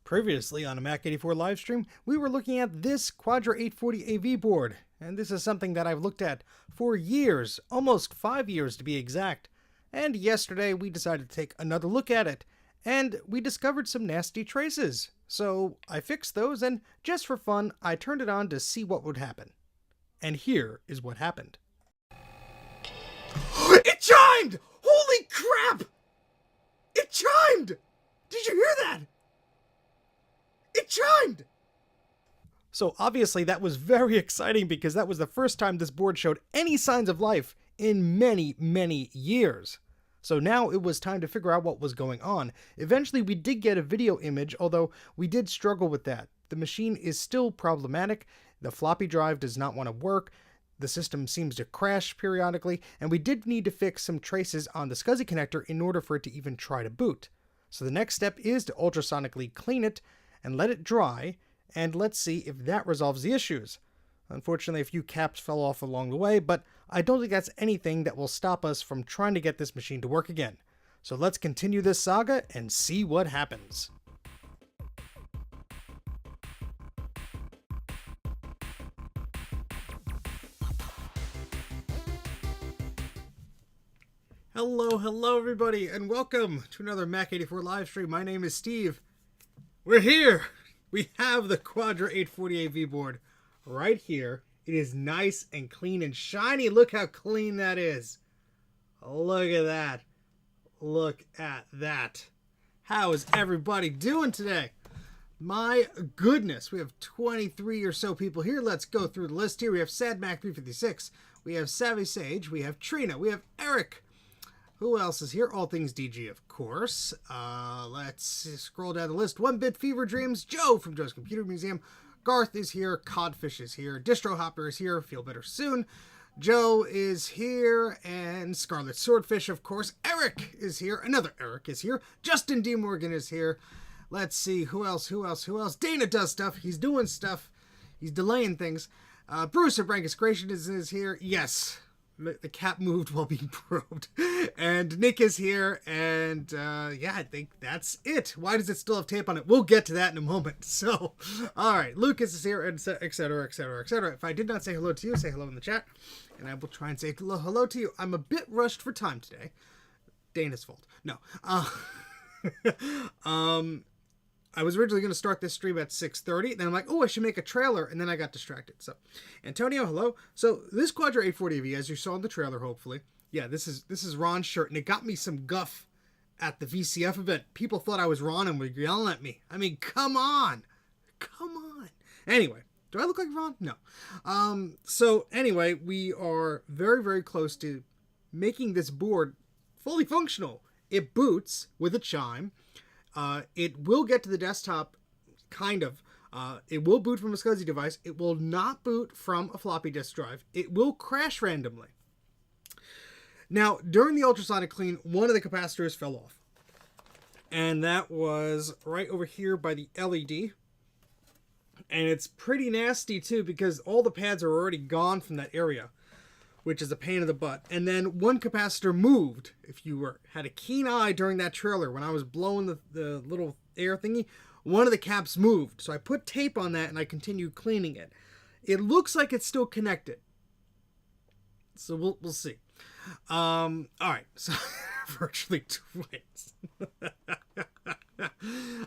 Previously on a Mac84 livestream, we were looking at this Quadra 840AV board, and this is something that I've looked at for years, almost 5 years to be exact. And yesterday we decided to take another look at it, and we discovered some nasty traces. So I fixed those, and just for fun, I turned it on to see what would happen. And here is what happened. It chimed! Holy crap! It chimed! Did you hear that? It chimed! So obviously that was very exciting because that was the first time this board showed any signs of life in many, many years. So now it was time to figure out what was going on. Eventually we did get a video image, although we did struggle with that. The machine is still problematic, the floppy drive does not want to work, the system seems to crash periodically, and we did need to fix some traces on the SCSI connector in order for it to even try to boot. So the next step is to ultrasonically clean it and let it dry, and let's see if that resolves the issues. Unfortunately, a few caps fell off along the way, but I don't think that's anything that will stop us from trying to get this machine to work again. So let's continue this saga and see what happens. Hello everybody, and welcome to another Mac84 live stream. My name is Steve. We're here! We have the Quadra 840AV board right here. It is nice and clean and shiny. Look how clean that is. Look at that. Look at that. How is everybody doing today? My goodness, we have 23 or so people here. Let's go through the list here. We have SadMac356. We have Savvy Sage. We have Trina. We have Eric. Who else is here? All Things DG, of course. Let's scroll down the list. One Bit Fever Dreams. Joe from Joe's Computer Museum. Garth is here. Codfish is here. Distro Hopper is here. Feel Better Soon. Joe is here. And Scarlet Swordfish, of course. Eric is here. Another Eric is here. Justin D. Morgan is here. Let's see. Who else? Dana does stuff. He's doing stuff. He's delaying things. Bruce of Brankus Creation is here. Yes. The cap moved while being probed. And Nick is here, and yeah, I think that's it. Why does it still have tape on it? We'll get to that in a moment. So, alright, Lucas is here, and etc, etc, etc. If I did not say hello to you, say hello in the chat, and I will try and say hello to you. I'm a bit rushed for time today. Dana's fault. No. I was originally going to start this stream at 6:30. Then I'm like, oh, I should make a trailer. And then I got distracted. So, Antonio, hello. So, this Quadra 840AV, as you saw in the trailer, hopefully. Yeah, this is Ron's shirt. And it got me some guff at the VCF event. People thought I was Ron and were yelling at me. I mean, come on. Come on. Anyway, do I look like Ron? No. So, anyway, we are very, very close to making this board fully functional. It boots with a chime. It will get to the desktop, kind of. It will boot from a SCSI device. It will not boot from a floppy disk drive. It will crash randomly. Now, during the ultrasonic clean, one of the capacitors fell off. And that was right over here by the LED. And it's pretty nasty, too, because all the pads are already gone from that area, which is a pain in the butt. And then one capacitor moved. If you had a keen eye during that trailer, when I was blowing the little air thingy, one of the caps moved. So I put tape on that and I continued cleaning it. It looks like it's still connected. So we'll see. All right. So virtually twins.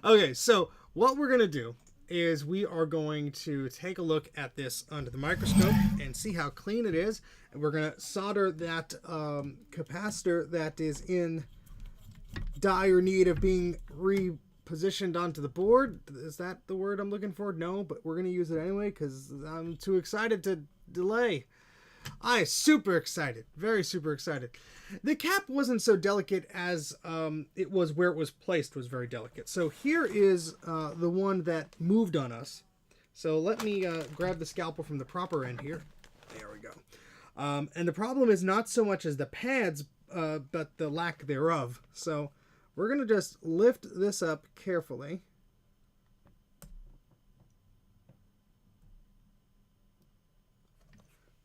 Okay, so what we're going to do is we are going to take a look at this under the microscope and see how clean it is. And we're going to solder that capacitor that is in dire need of being repositioned onto the board. Is that the word I'm looking for? No, but we're going to use it anyway because I'm too excited to delay. I'm super excited. Very super excited. The cap wasn't so delicate as it was where it was placed was very delicate. So here is the one that moved on us. So let me grab the scalpel from the proper end here. There we go. And the problem is not so much as the pads, but the lack thereof. So we're going to just lift this up carefully.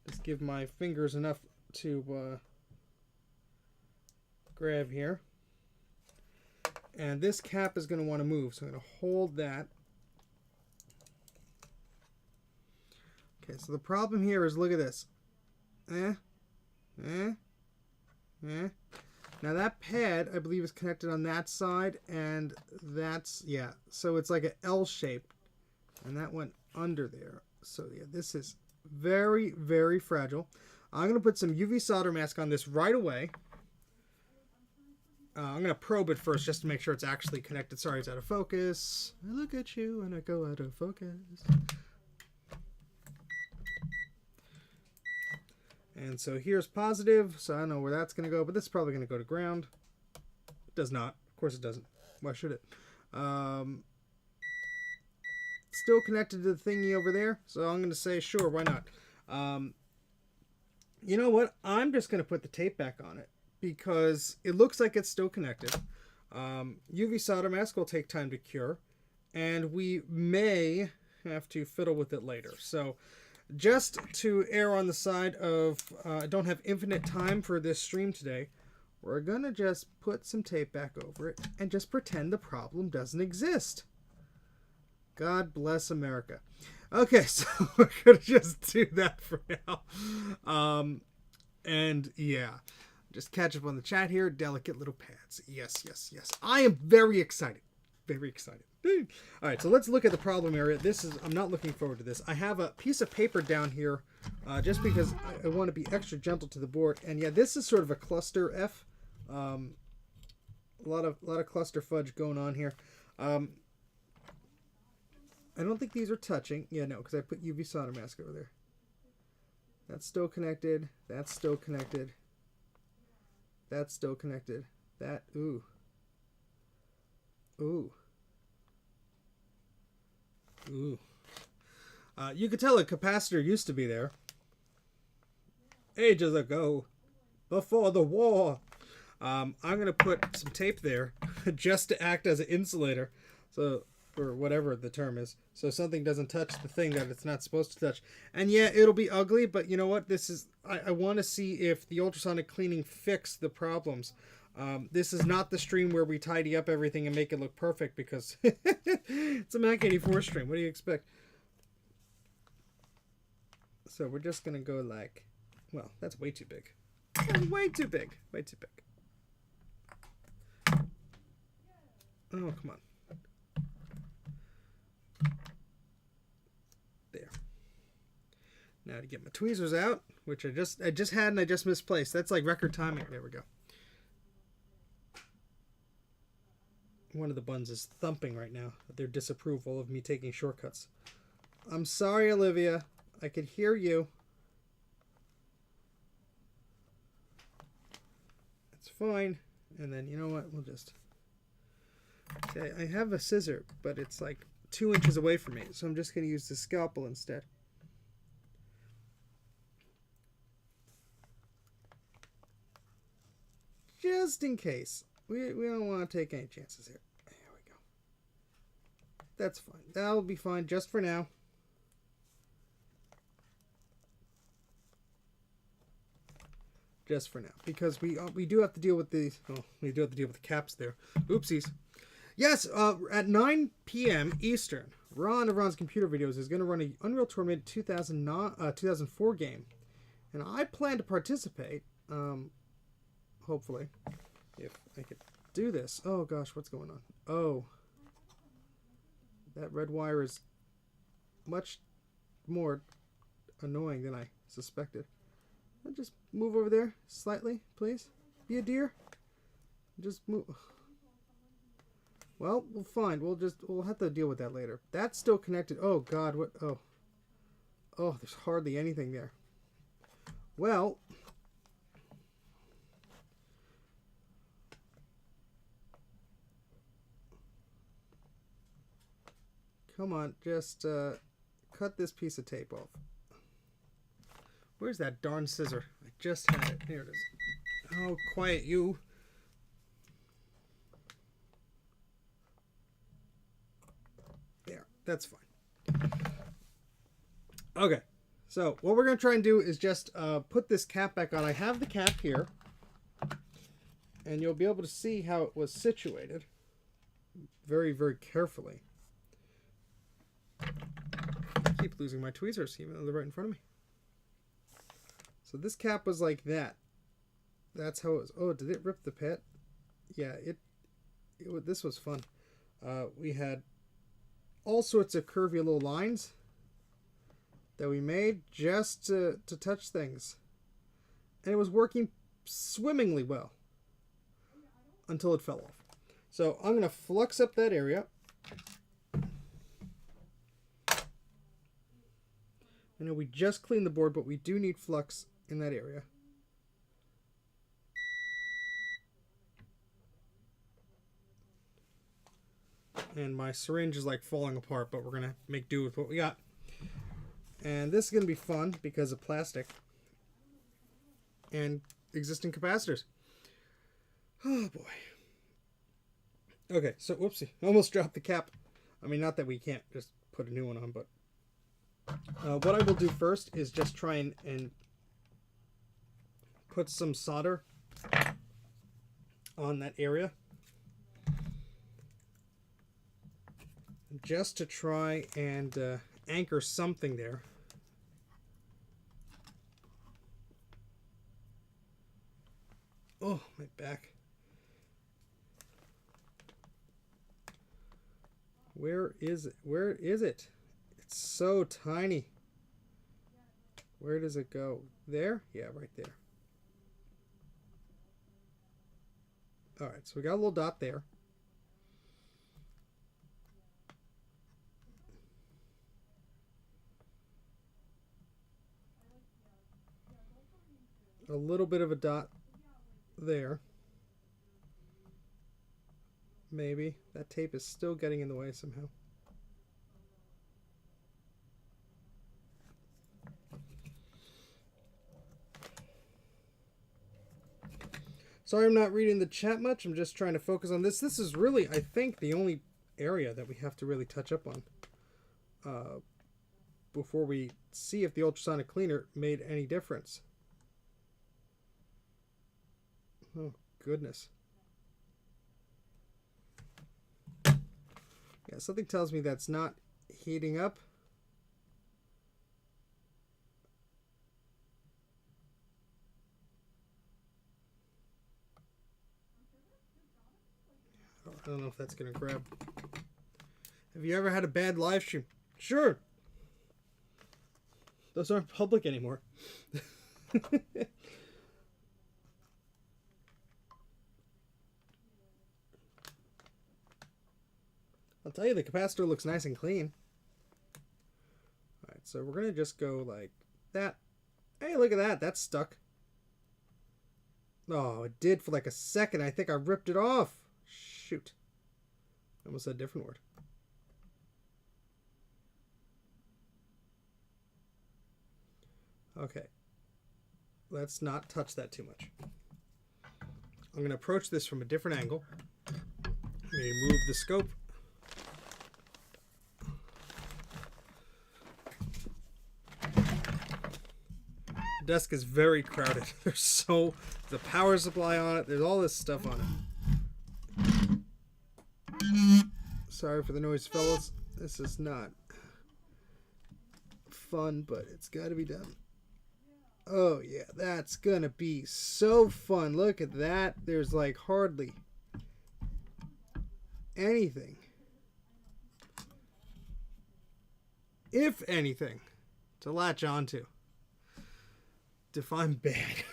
Just give my fingers enough to grab here. And this cap is going to want to move. So I'm going to hold that. Okay, so the problem here is, look at this. Now that pad, I believe, is connected on that side, and that's, yeah. So it's like an L shape, and that went under there. So yeah, this is very, very fragile. I'm going to put some UV solder mask on this right away. I'm going to probe it first just to make sure it's actually connected. Sorry, it's out of focus. I look at you and I go out of focus. And so here's positive, so I don't know where that's going to go, but this is probably going to go to ground. It does not. Of course it doesn't. Why should it? Still connected to the thingy over there, so I'm going to say sure, why not? You know what? I'm just going to put the tape back on it because it looks like it's still connected. UV solder mask will take time to cure, and we may have to fiddle with it later. So just to err on the side of I don't have infinite time for this stream today, we're going to just put some tape back over it and just pretend the problem doesn't exist. God bless America. Okay, so we're going to just do that for now. And yeah, just catch up on the chat here. Delicate little pads. Yes, yes, yes. I am very excited. Very excited. All right, so let's look at the problem area. I'm not looking forward to this. I have a piece of paper down here just because I want to be extra gentle to the board. And yeah, this is sort of a cluster F. A lot of cluster fudge going on here. I don't think these are touching. Yeah, no, because I put UV solder mask over there. That's still connected. That's still connected. That's still connected. That, ooh. Ooh. Ooh. You could tell a capacitor used to be there. Ages ago. Before the war. I'm going to put some tape there just to act as an insulator. So, or whatever the term is. So something doesn't touch the thing that it's not supposed to touch. And yeah, it'll be ugly, but you know what? This is, I want to see if the ultrasonic cleaning fixed the problems. This is not the stream where we tidy up everything and make it look perfect because it's a Mac84 stream. What do you expect? So we're just going to go like, well, that's way too big. That's way too big. Way too big. Oh, come on. There. Now to get my tweezers out, which I just had and I just misplaced. That's like record timing. There we go. One of the buns is thumping right now at their disapproval of me taking shortcuts. I'm sorry, Olivia. I could hear you. It's fine. And then, you know what? We'll just... Okay, I have a scissor, but it's like 2 inches away from me. So I'm just going to use the scalpel instead. Just in case. We don't want to take any chances here. There we go. That's fine. That'll be fine just for now. Just for now. Because we do have to deal with the... Oh, we do have to deal with the caps there. Oopsies. Yes, at 9 p.m. Eastern, Ron of Ron's Computer Videos is going to run an Unreal Tournament 2004 game. And I plan to participate, hopefully, if I could do this. Oh gosh, what's going on? Oh. That red wire is much more annoying than I suspected. I'll just move over there slightly, please. Be a dear. Just move... Well, fine. We'll have to deal with that later. That's still connected. Oh God, what? Oh, there's hardly anything there. Well, come on, just cut this piece of tape off. Where's that darn scissor? I just had it. Here it is. Oh, quiet you. That's fine. Okay, so what we're going to try and do is just put this cap back on. I have the cap here, and you'll be able to see how it was situated. very, very carefully. I keep losing my tweezers, even though they're right in front of me. So this cap was like that. That's how it was. Oh, did it rip the pet? Yeah, this was fun. We had all sorts of curvy little lines that we made just to touch things. And it was working swimmingly well until it fell off. So I'm going to flux up that area. I know we just cleaned the board, but we do need flux in that area. And my syringe is like falling apart, but we're going to make do with what we got. And this is going to be fun because of plastic and existing capacitors. Oh boy. Okay, so whoopsie. Almost dropped the cap. I mean, not that we can't just put a new one on, but what I will do first is just try and put some solder on that area. Just to try and anchor something there. Oh, my back. Where is it? Where is it? It's so tiny. Where does it go? There? Yeah, right there. Alright, so we got a little dot there. A little bit of a dot there. Maybe. That tape is still getting in the way somehow. Sorry I'm not reading the chat much. I'm just trying to focus on this. This is really, I think, the only area that we have to really touch up on before we see if the ultrasonic cleaner made any difference. Oh, goodness. Yeah, something tells me that's not heating up. I don't know if that's going to grab. Have you ever had a bad live stream? Sure. Those aren't public anymore. I'll tell you, the capacitor looks nice and clean. Alright, so we're going to just go like that. Hey, look at that. That's stuck. Oh, it did for like a second. I think I ripped it off. Shoot. I almost said a different word. Okay. Let's not touch that too much. I'm going to approach this from a different angle. Maybe move the scope. The desk is very crowded. There's the power supply on it. There's all this stuff on it. Sorry for the noise, fellas. This is not fun, but it's got to be done. Oh yeah, that's gonna be so fun. Look at that. There's like hardly anything, if anything, to latch onto. If I'm bad.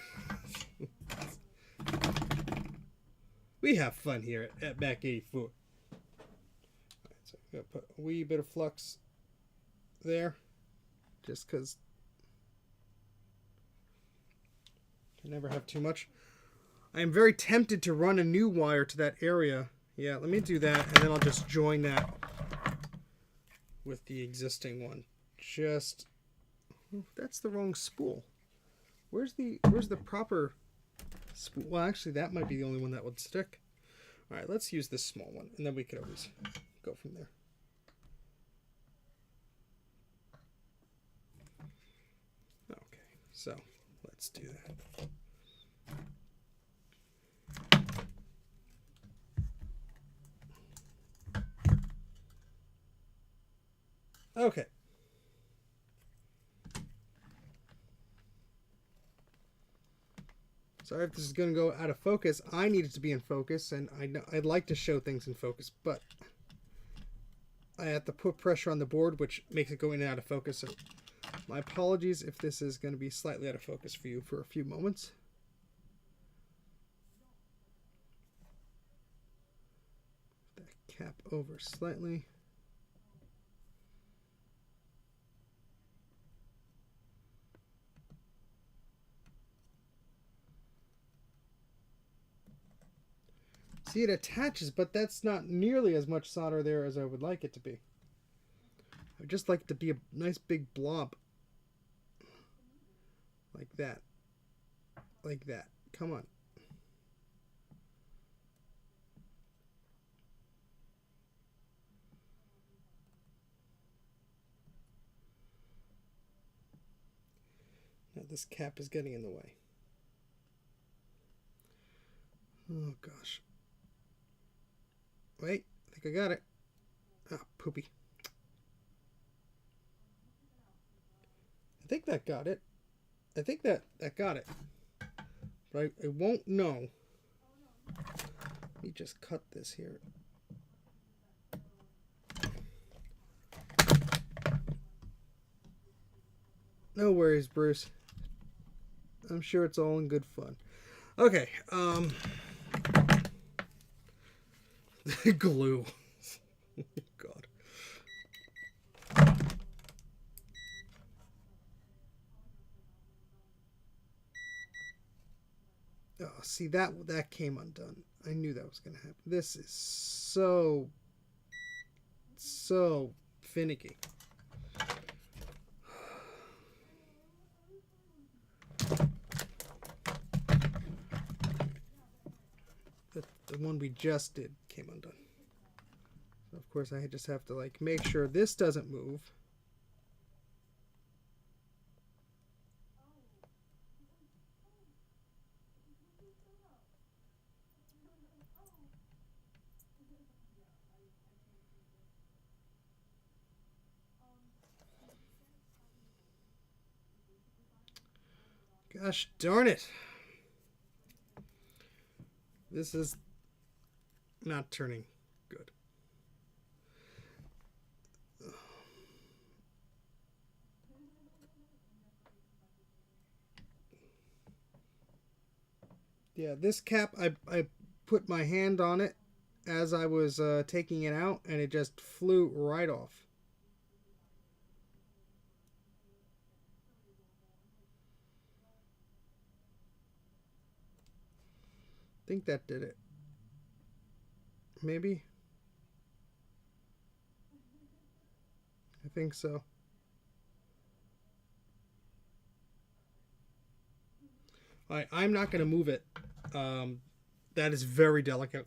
We have fun here at Mac84. Alright, so I'm gonna put a wee bit of flux there, just because I never have too much. I am very tempted to run a new wire to that area. Yeah, let me do that, and then I'll just join that with the existing one. Just, oh, that's the wrong spool. Where's the proper spool? Well, actually, that might be the only one that would stick. All right, let's use this small one, and then we could always go from there. Okay, so let's do that. Okay. Sorry if this is going to go out of focus. I need it to be in focus, and I'd like to show things in focus, but I have to put pressure on the board, which makes it go in and out of focus. So my apologies if this is going to be slightly out of focus for you for a few moments. That cap over slightly. See, it attaches, but that's not nearly as much solder there as I would like it to be. I'd just like it to be a nice big blob. Like that. Like that. Come on. Now this cap is getting in the way. Oh gosh. Wait, I think I got it. Ah, poopy. I think that got it. I think that got it. But I won't know. Let me just cut this here. No worries, Bruce. I'm sure it's all in good fun. Okay, glue. God. Oh, see, that came undone. I knew that was going to happen. This is so finicky. The one we just did came undone. So of course I just have to like make sure this doesn't move. Gosh darn it. This is not turning good. Yeah, this cap, I put my hand on it as I was taking it out, and it just flew right off. I think that did it. Maybe? I think so. Alright, I'm not going to move it. That is very delicate.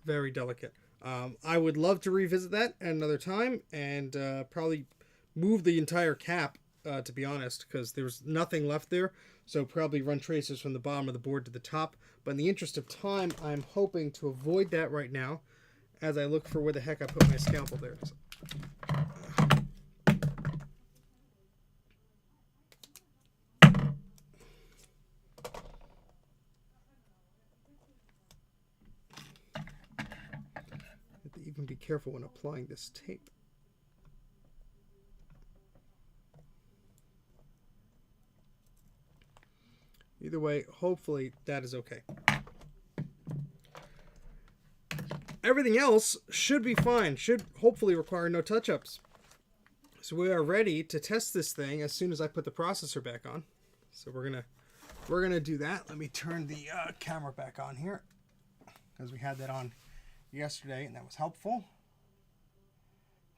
Very delicate. I would love to revisit that at another time and probably move the entire cap, to be honest, because there's nothing left there. So probably run tracers from the bottom of the board to the top. But in the interest of time, I'm hoping to avoid that right now as I look for where the heck I put my scalpel there. So, have to even be careful when applying this tape. Either way, hopefully that is okay. Everything else should be fine. Should hopefully require no touch-ups. So we are ready to test this thing as soon as I put the processor back on. So we're gonna do that. Let me turn the camera back on here, because we had that on yesterday and that was helpful.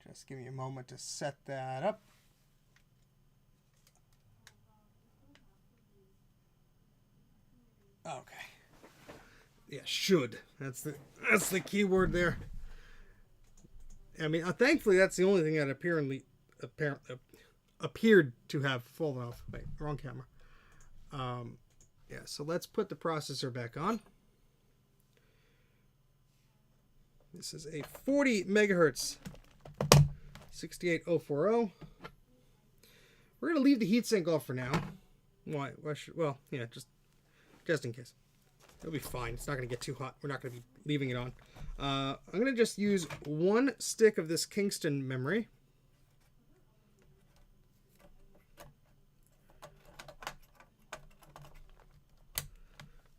Just give me a moment to set that up. Okay. Yeah, should. That's the key word there. I mean, thankfully that's the only thing that appeared to have fallen off. Wait, wrong camera. Yeah, so let's put the processor back on. This is a 40 megahertz 68040. We're going to leave the heatsink off for now. Why should, well, yeah, just in case. It'll be fine. It's not going to get too hot. We're not going to be leaving it on. I'm going to just use one stick of this Kingston memory.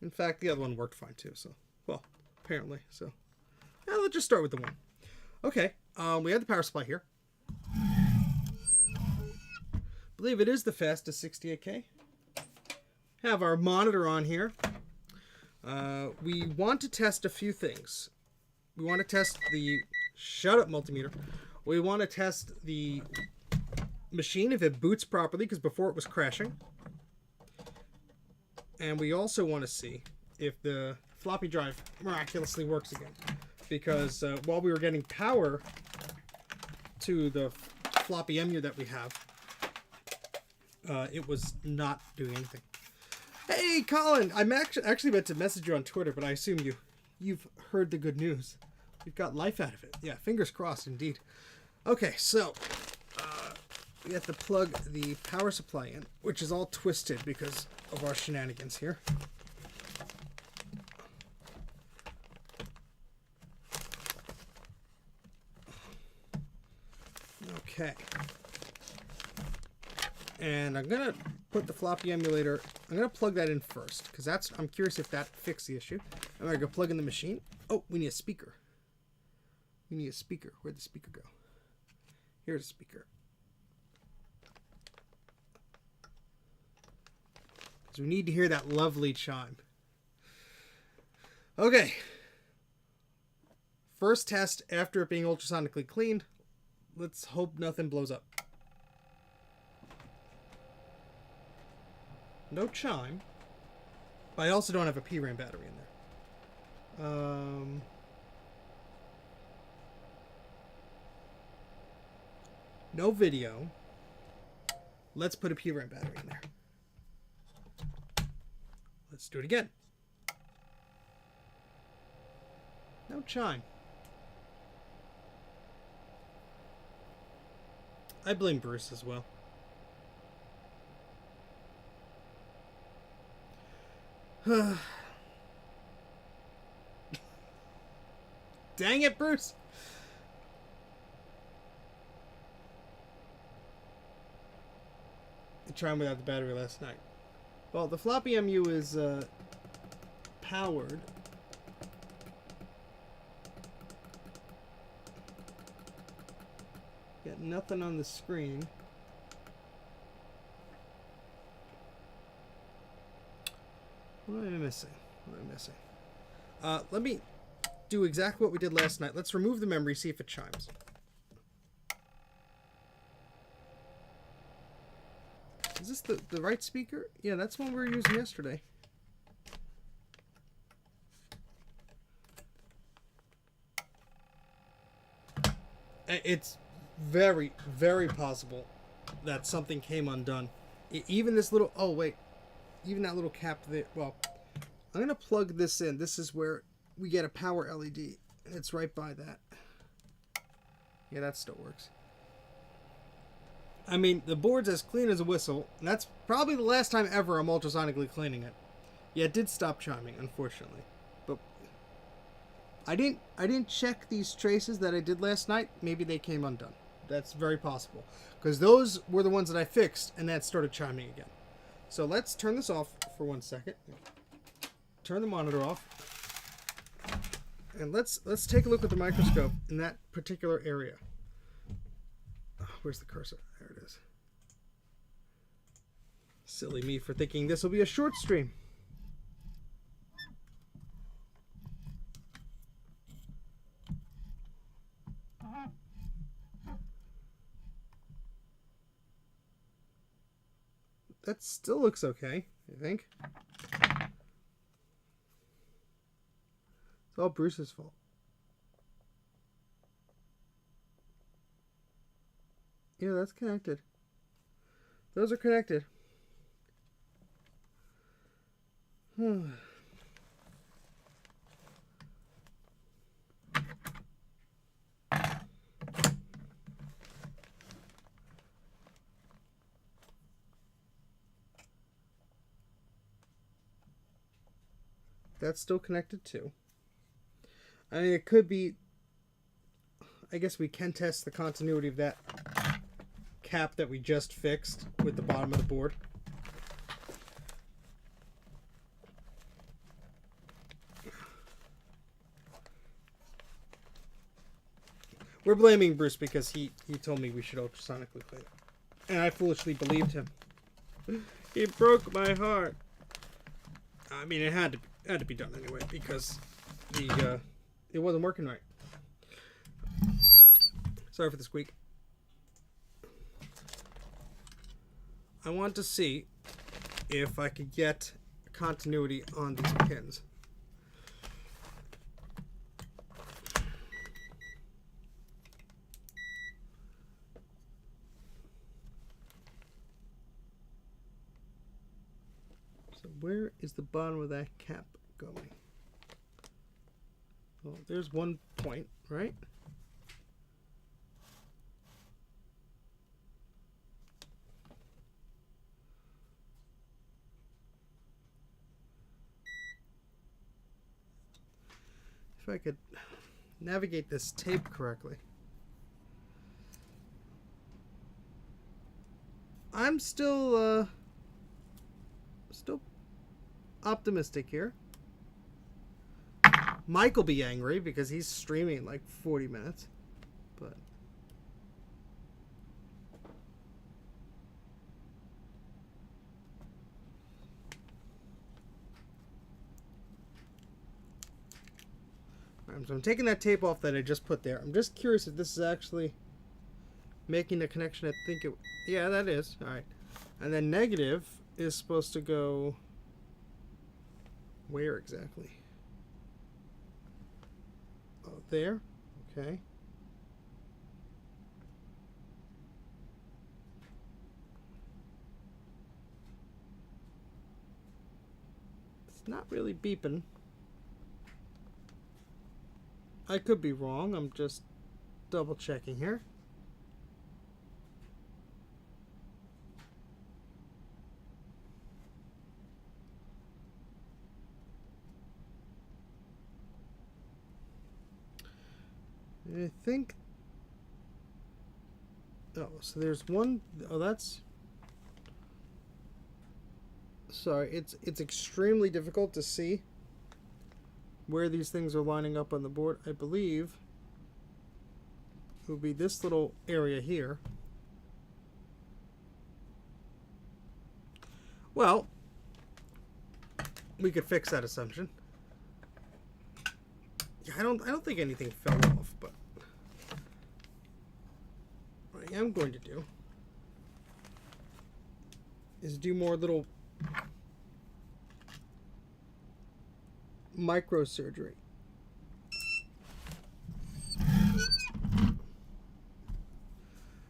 In fact, the other one worked fine too. So, well, apparently. So, yeah, let's just start with the one. Okay, we have the power supply here. I believe it is the fastest 68K. Have our monitor on here. We want to test a few things. We want to test the shut up multimeter. We want to test the machine if it boots properly, because before it was crashing. And we also want to see if the floppy drive miraculously works again, because while we were getting power to the floppy EMU that we have, it was not doing anything. Hey, Colin! I'm actually meant to message you on Twitter, but I assume you've heard the good news. You've got life out of it. Yeah, fingers crossed, indeed. Okay, so we have to plug the power supply in, which is all twisted because of our shenanigans here. Okay. And I'm going to put the floppy emulator, I'm going to plug that in first, because I'm curious if that fixed the issue. I'm going to go plug in the machine. Oh, we need a speaker. We need a speaker. Where'd the speaker go? Here's a speaker. Because we need to hear that lovely chime. Okay. First test after it being ultrasonically cleaned. Let's hope nothing blows up. No chime. But I also don't have a PRAM battery in there. No video. Let's put a PRAM battery in there. Let's do it again. No chime. I blame Bruce as well. Dang it, Bruce! I tried without the battery last night. Well, the floppy EMU is powered. Got nothing on the screen. What am I missing? What am I missing? Let me do exactly what we did last night. Let's remove the memory, see if it chimes. Is this the right speaker? Yeah, that's one we were using yesterday. It's very, very possible that something came undone. Even this little... Oh, wait. Even that little cap there. Well, I'm going to plug this in. This is where we get a power LED. And it's right by that. Yeah, that still works. I mean, the board's as clean as a whistle. And that's probably the last time ever I'm ultrasonically cleaning it. Yeah, it did stop chiming, unfortunately. But I didn't check these traces that I did last night. Maybe they came undone. That's very possible. Because those were the ones that I fixed, and that started chiming again. So let's turn this off for 1 second. Turn the monitor off. And let's take a look at the microscope in that particular area. Oh, where's the cursor? There it is. Silly me for thinking this will be a short stream. That still looks okay, I think. It's all Bruce's fault. Yeah, that's connected. Those are connected. That's still connected too. I mean, it could be... I guess we can test the continuity of that cap that we just fixed with the bottom of the board. We're blaming Bruce because he told me we should ultrasonically clean it. And I foolishly believed him. He broke my heart. I mean, it had to be done anyway because it wasn't working right. Sorry for the squeak. I want to see if I could get continuity on these pins. So where is the bottom of that cap going? Well, there's one point, right? If I could navigate this tape correctly. I'm still optimistic here. Mike will be angry because he's streaming in like 40 minutes. But so I'm taking that tape off that I just put there. I'm just curious if this is actually making the connection I think it... Yeah, that is. Alright. And then negative is supposed to go... Where exactly? Oh, there? Okay. It's not really beeping. I could be wrong. I'm just double checking here. I think... Oh, so there's one... Oh, that's... Sorry, it's extremely difficult to see where these things are lining up on the board. I believe it will be this little area here. Well, we could fix that assumption. Yeah, I don't think anything fell off, but what I am going to do is do more little microsurgery.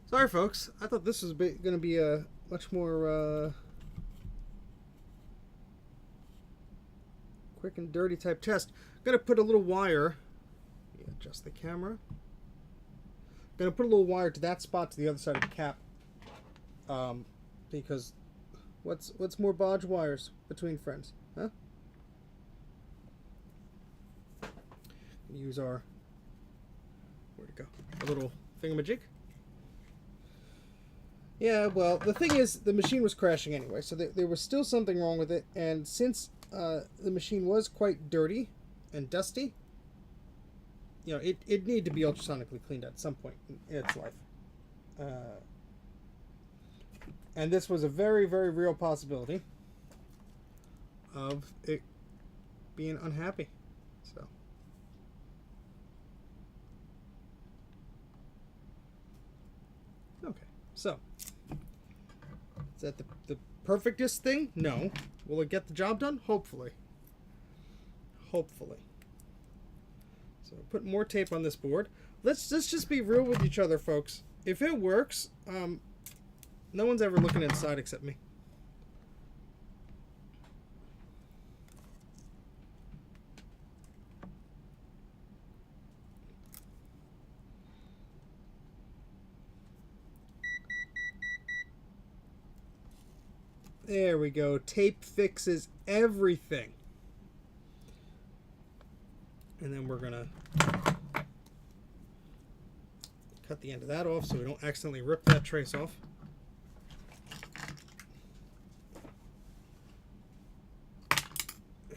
Sorry, folks. I thought this was going to be a much more quick and dirty type test. I'm going to put a little wire. Adjust the camera. I'm going to put a little wire to that spot to the other side of the cap. Because what's more bodge wires between friends, huh? Use our, where'd it go? A little thingamajig. Yeah, well, the thing is, the machine was crashing anyway, so there was still something wrong with it, and since the machine was quite dirty and dusty, you know, it needed to be ultrasonically cleaned at some point in its life. And this was a very, very real possibility of it being unhappy. So. Okay, so. Is that the perfectest thing? No. Will it get the job done? Hopefully. Hopefully. So put more tape on this board. Let's just be real with each other, folks. If it works, no one's ever looking inside except me. There we go. Tape fixes everything. And then we're gonna cut the end of that off so we don't accidentally rip that trace off.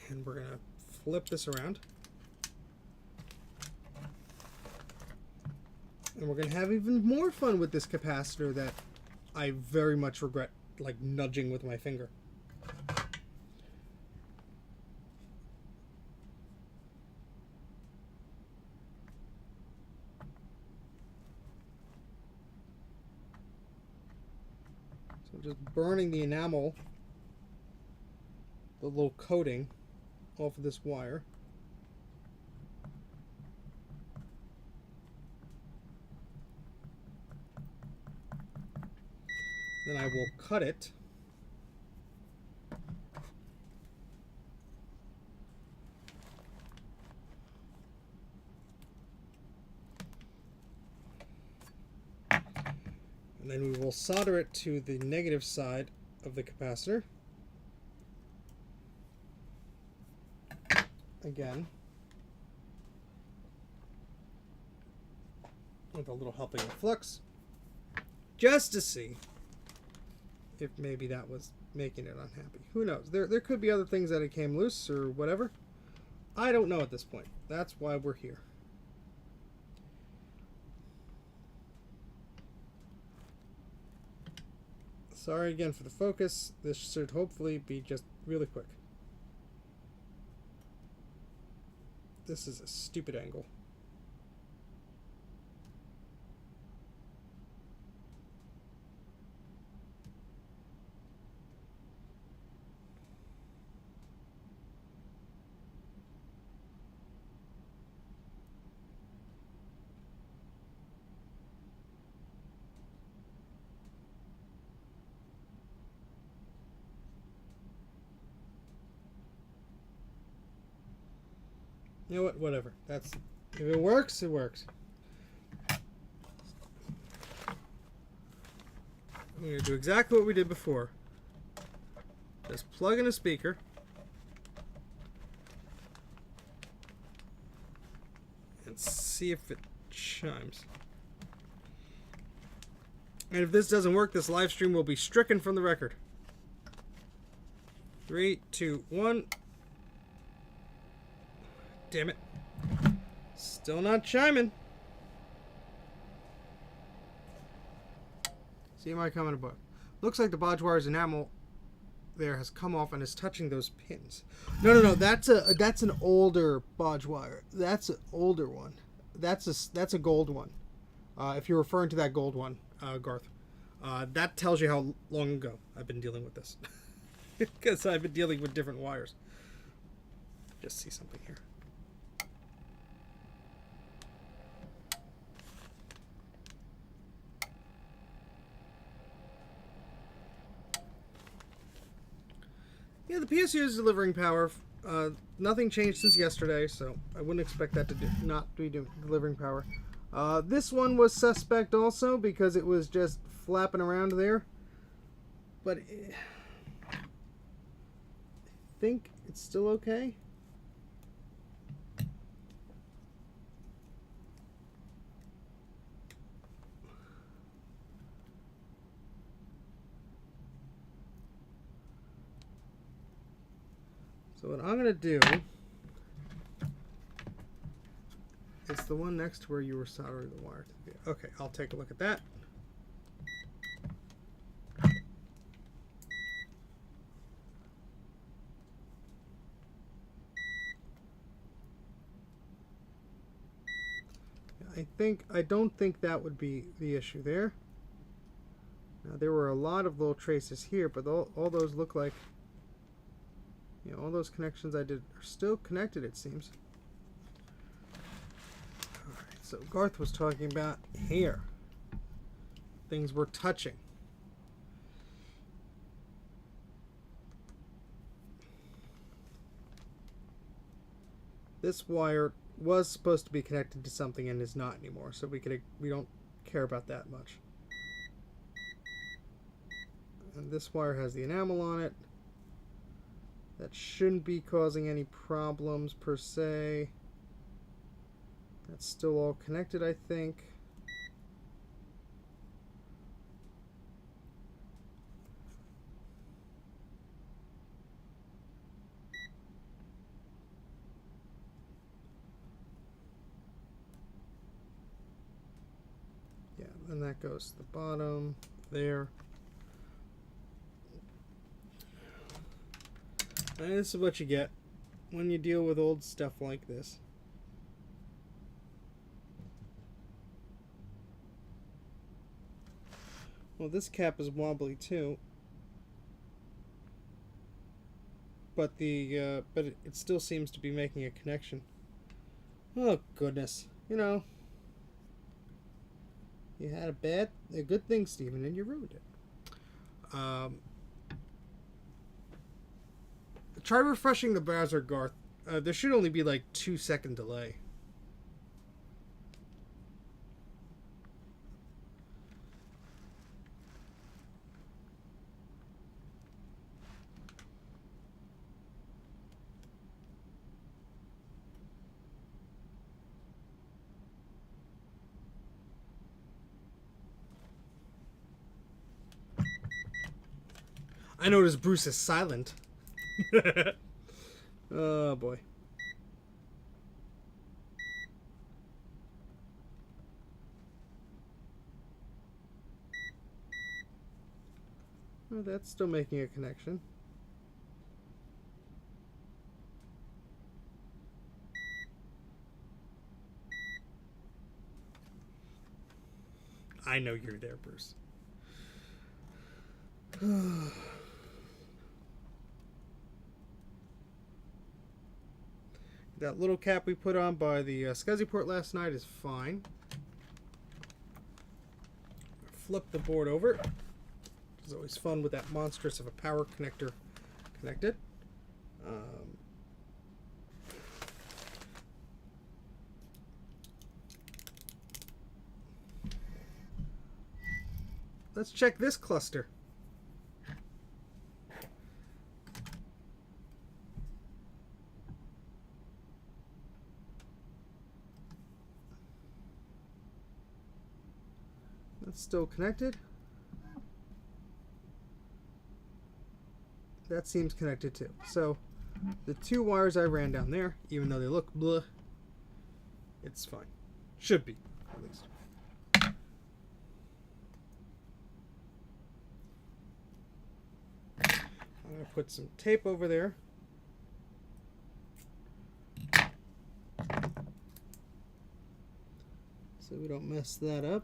And we're gonna flip this around. And we're gonna have even more fun with this capacitor that I very much regret like nudging with my finger. So I'm just burning the enamel, the little coating off of this wire. Then I will cut it. And then we will solder it to the negative side of the capacitor. Again, with a little helping of flux, just to see if maybe that was making it unhappy. Who knows? There could be other things that it came loose or whatever. I don't know at this point. That's why we're here. Sorry again for the focus. This should hopefully be just really quick. This is a stupid angle. You know what? Whatever. That's if it works, it works. We're going to do exactly what we did before. Just plug in a speaker. And see if it chimes. And if this doesn't work, this live stream will be stricken from the record. 3, 2, 1. Damn it. Still not chiming. See my comment above. Looks like the bodge wire's enamel there has come off and is touching those pins. No. That's an older bodge wire. That's an older one. That's a gold one. If you're referring to that gold one, Garth, that tells you how long ago I've been dealing with this. Because I've been dealing with different wires. Just see something here. Yeah, the PSU is delivering power. Nothing changed since yesterday, so I wouldn't expect that to not be delivering power. This one was suspect also because it was just flapping around there. But I think it's still okay. So what I'm going to do, it's the one next to where you were soldering the wire. Okay, I'll take a look at that. I don't think that would be the issue there. Now, there were a lot of little traces here, but all those look like, you know, all those connections I did are still connected, it seems. Alright, so Garth was talking about here. Things were touching. This wire was supposed to be connected to something and is not anymore, so we don't care about that much. And this wire has the enamel on it. That shouldn't be causing any problems per se. That's still all connected, I think. Yeah, then that goes to the bottom there. And this is what you get when you deal with old stuff like this. Well, this cap is wobbly too, but it still seems to be making a connection. Oh goodness, you know, you had a good thing, Stephen, and you ruined it. Try refreshing the browser, Garth. There should only be like 2-second delay. I notice Bruce is silent. Oh boy. Oh, that's still making a connection. I know you're there, Bruce. That little cap we put on by the SCSI port last night is fine. Flip the board over. It's always fun with that monstrous of a power connector connected. Let's check this cluster. That's still connected. That seems connected too. So the two wires I ran down there, even though they look bleh, it's fine. Should be, at least. I'm going to put some tape over there. So we don't mess that up.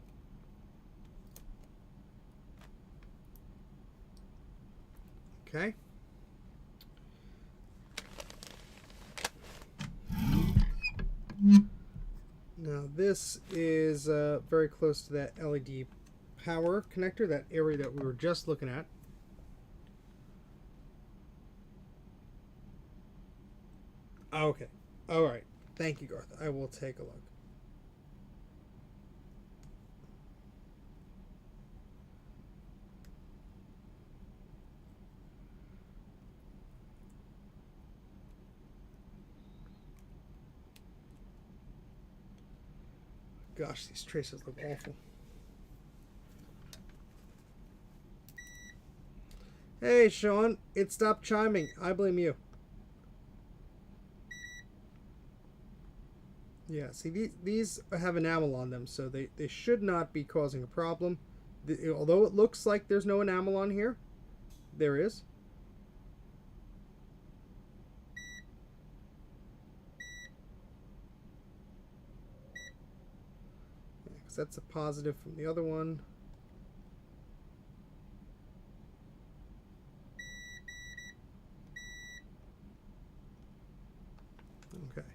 Okay. Now this is very close to that LED power connector, that area that we were just looking at. Okay. All right. Thank you, Garth. I will take a look. Gosh, these traces look awful. Hey, Sean, it stopped chiming. I blame you. Yeah, see, these have enamel on them, so they should not be causing a problem. Although it looks like there's no enamel on here, there is. Yeah, 'cause that's a positive from the other one. Okay,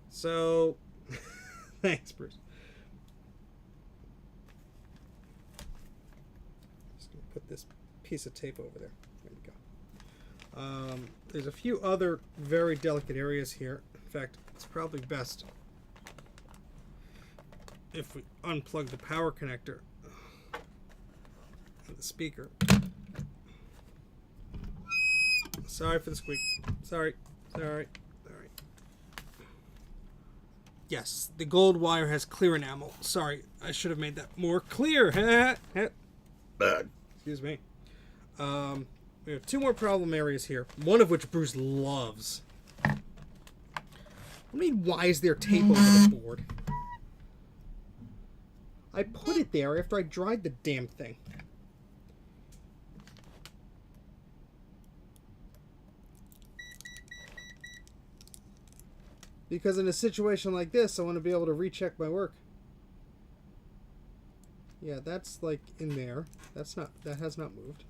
so... Thanks, Bruce. Just going to put this piece of tape over there. There we go. There's a few other very delicate areas here. In fact, it's probably best if we unplug the power connector and the speaker. Sorry for the squeak. Sorry. Sorry. Yes, the gold wire has clear enamel. Sorry, I should have made that more clear. Excuse me. We have two more problem areas here, one of which Bruce loves. I mean, why is there tape over the board? I put it there after I dried the damn thing. Because in a situation like this, I want to be able to recheck my work. Yeah, that's like in there. That has not moved.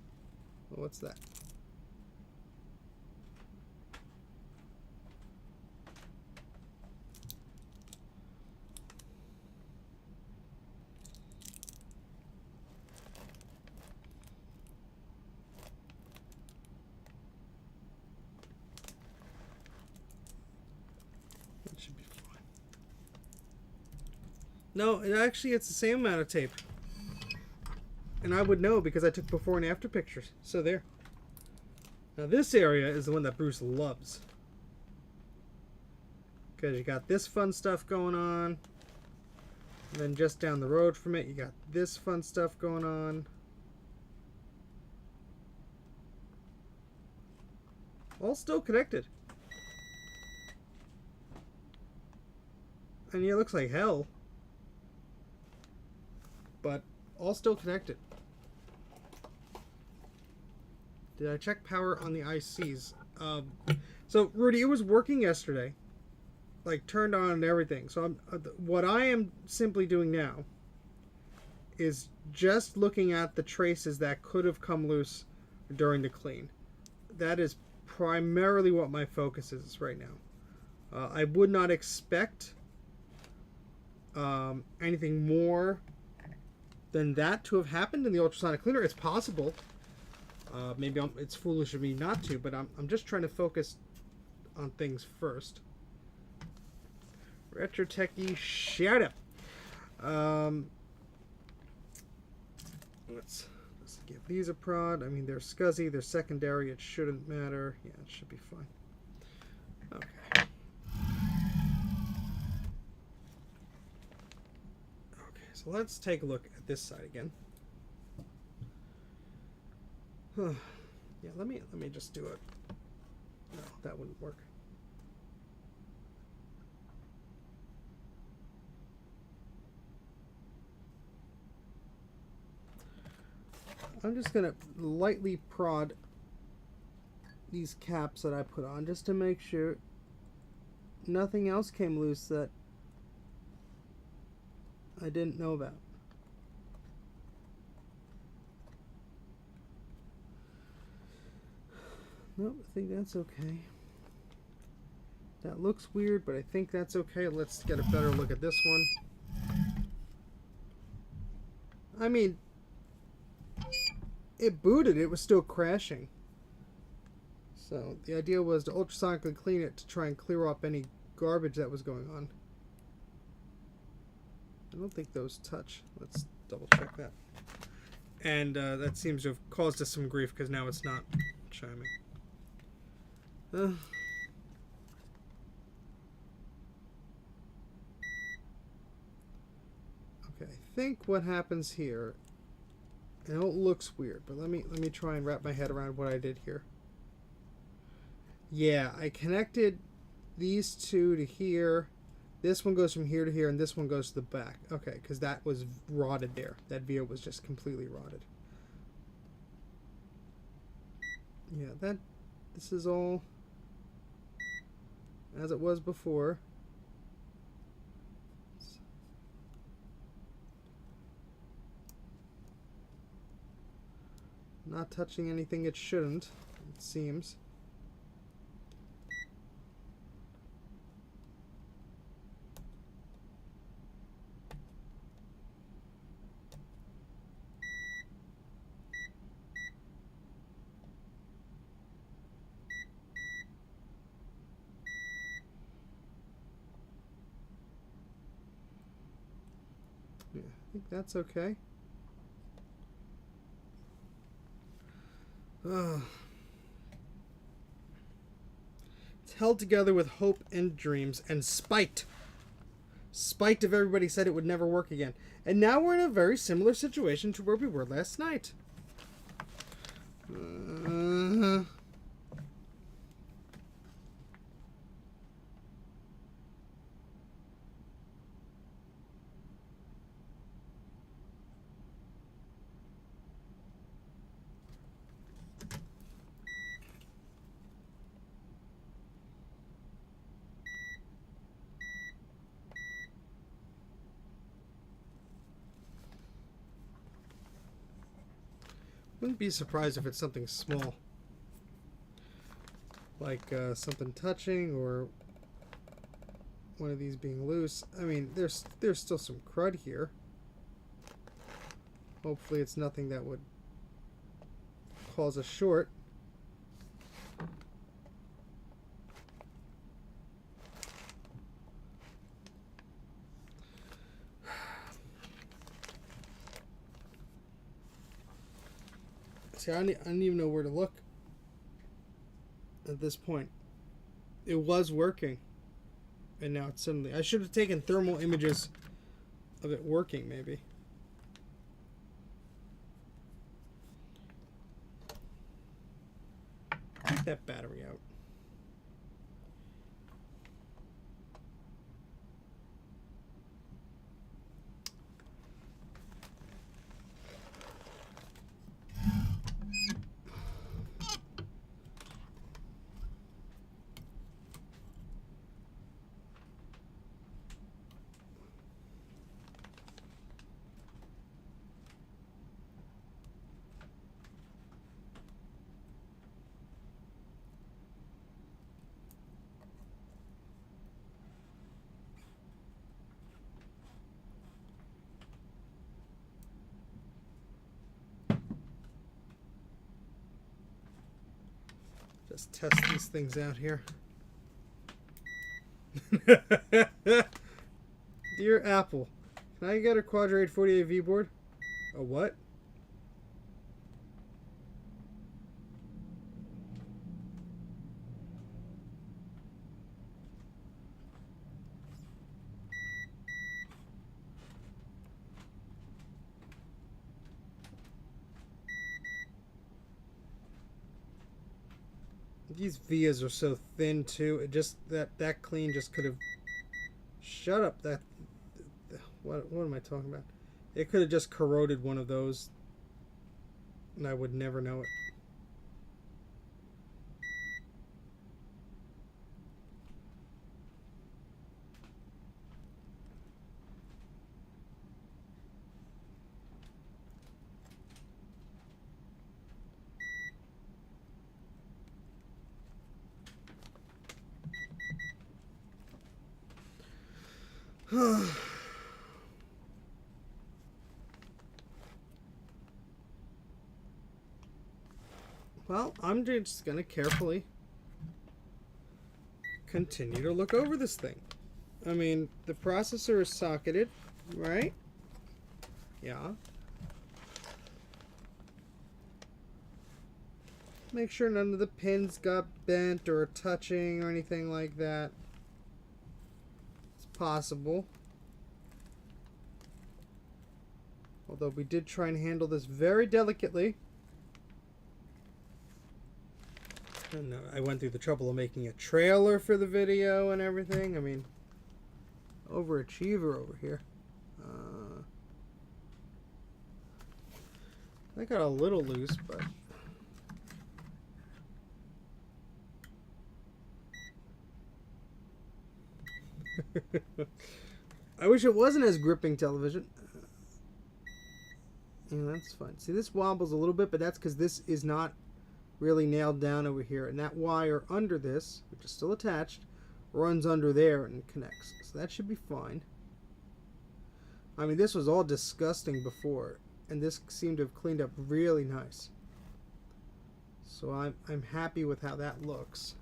Well, what's that? That should be fine. No, it's the same amount of tape. And I would know because I took before and after pictures. So there. Now this area is the one that Bruce loves. Because you got this fun stuff going on. And then just down the road from it, you got this fun stuff going on. All still connected. And it looks like hell. But all still connected. Did I check power on the ICs? So Rudy, it was working yesterday, like turned on and everything. So what I am simply doing now is just looking at the traces that could have come loose during the clean. That is primarily what my focus is right now. I would not expect anything more than that to have happened in the ultrasonic cleaner. It's possible. Maybe it's foolish of me not to, but I'm just trying to focus on things first. Retro Techie, shut up. Let's give these a prod. I mean, they're scuzzy, they're secondary. It shouldn't matter. Yeah, it should be fine. Okay. Okay, so let's take a look at this side again. Yeah, let me just do it. No, that wouldn't work. I'm just gonna lightly prod these caps that I put on just to make sure nothing else came loose that I didn't know about. Nope, I think that's okay. That looks weird, but I think that's okay. Let's get a better look at this one. I mean, it booted, it was still crashing. So the idea was to ultrasonically clean it to try and clear up any garbage that was going on. I don't think those touch. Let's double check that. And that seems to have caused us some grief because now it's not chiming. Okay, I think what happens here, and it looks weird, but let me try and wrap my head around what I did here. Yeah, I connected these two to here. This one goes from here to here, and this one goes to the back. Okay, because that was rotted there. That via was just completely rotted. Yeah, this is all as it was before. Not touching anything it shouldn't, it seems. Yeah, I think that's okay. It's held together with hope and dreams and spite. spite of everybody said it would never work again. And now we're in a very similar situation to where we were last night. Wouldn't be surprised if it's something small, like something touching or one of these being loose. I mean, there's still some crud here. Hopefully it's nothing that would cause a short. See, I don't even know where to look at this point. It was working, and now it's suddenly... I should have taken thermal images of it working, maybe. Take that battery out. Just test these things out here. Dear Apple, can I get a Quadra 840AV board? A what? These vias are so thin too. It just that clean just could have. Shut up. That what am I talking about? It could have just corroded one of those, and I would never know it. Well, I'm just going to carefully continue to look over this thing. I mean, the processor is socketed, right? Yeah. Make sure none of the pins got bent or touching or anything like that. It's possible. Although we did try and handle this very delicately. And I went through the trouble of making a trailer for the video and everything. I mean, overachiever over here. I got a little loose, but... I wish it wasn't as gripping television. Yeah, that's fine. See, this wobbles a little bit, but that's because this is not really nailed down over here. And that wire under this, which is still attached, runs under there and connects. So that should be fine. I mean, this was all disgusting before, and this seemed to have cleaned up really nice. So I'm happy with how that looks.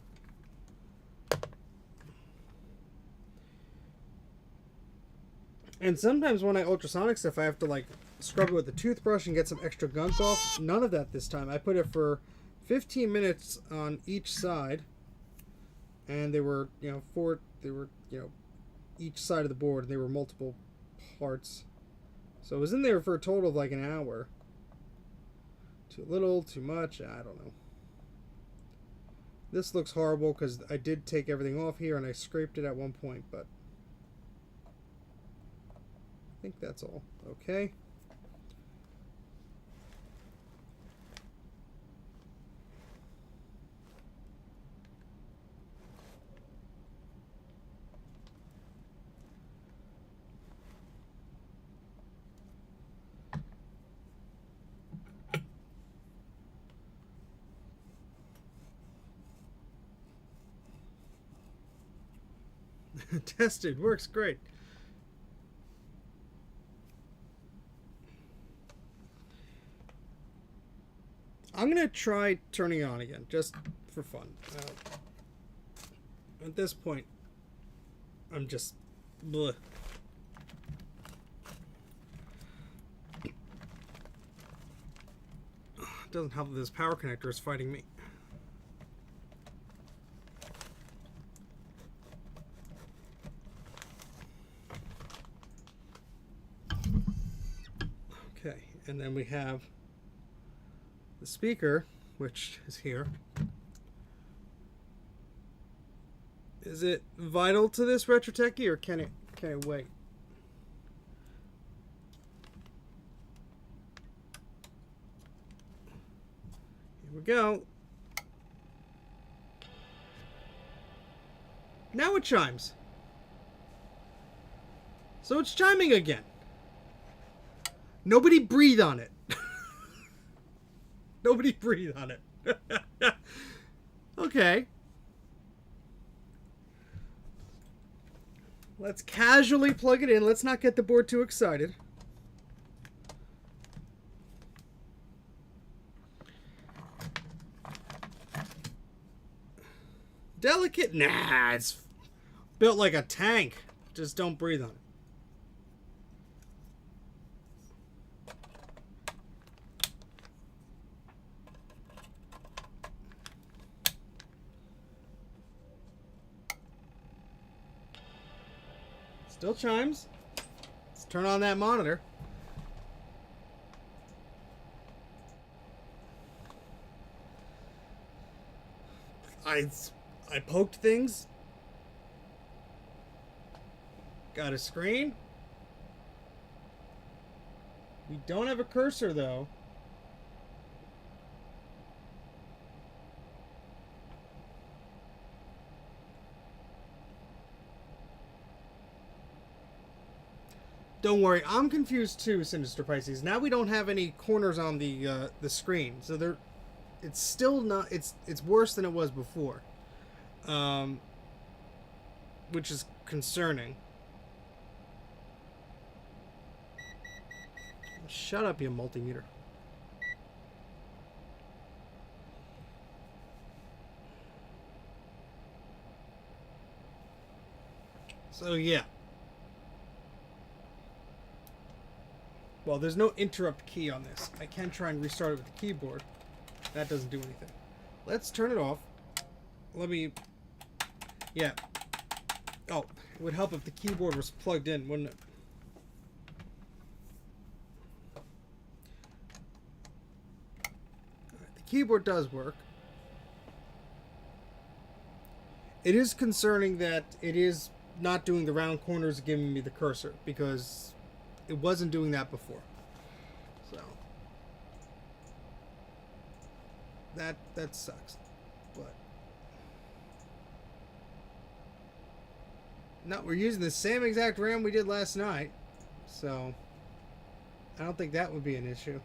And sometimes when I ultrasonic stuff, I have to like scrub it with a toothbrush and get some extra gunk off. None of that this time. I put it for 15 minutes on each side, and they were, each side of the board, and they were multiple parts. So I was in there for a total of like an hour. Too little, too much, I don't know. This looks horrible because I did take everything off here and I scraped it at one point, but I think that's all. Okay. Tested, works great. I'm gonna try turning it on again, just for fun. At this point, I'm just bleh. It doesn't help that this power connector is fighting me. Okay, and then we have the speaker, which is here. Is it vital to this Retro Techie, or can it wait? Here we go. Now it chimes. So it's chiming again. Nobody breathe on it. Nobody breathe on it. Okay. Let's casually plug it in. Let's not get the board too excited. Delicate? Nah, it's built like a tank. Just don't breathe on it. Still chimes. Let's turn on that monitor. I poked things. Got a screen. We don't have a cursor though. Don't worry, I'm confused too, Sinister Pisces. Now we don't have any corners on the screen, so there, it's still not. It's worse than it was before, which is concerning. Shut up, you multimeter. So yeah. Well, there's no interrupt key on this. I can try and restart it with the keyboard. That doesn't do anything. Let's turn it off. Let me... Yeah. Oh, it would help if the keyboard was plugged in, wouldn't it? Alright, the keyboard does work. It is concerning that it is not doing the round corners giving me the cursor, because it wasn't doing that before. So that sucks. But no, we're using the same exact RAM we did last night, so I don't think that would be an issue.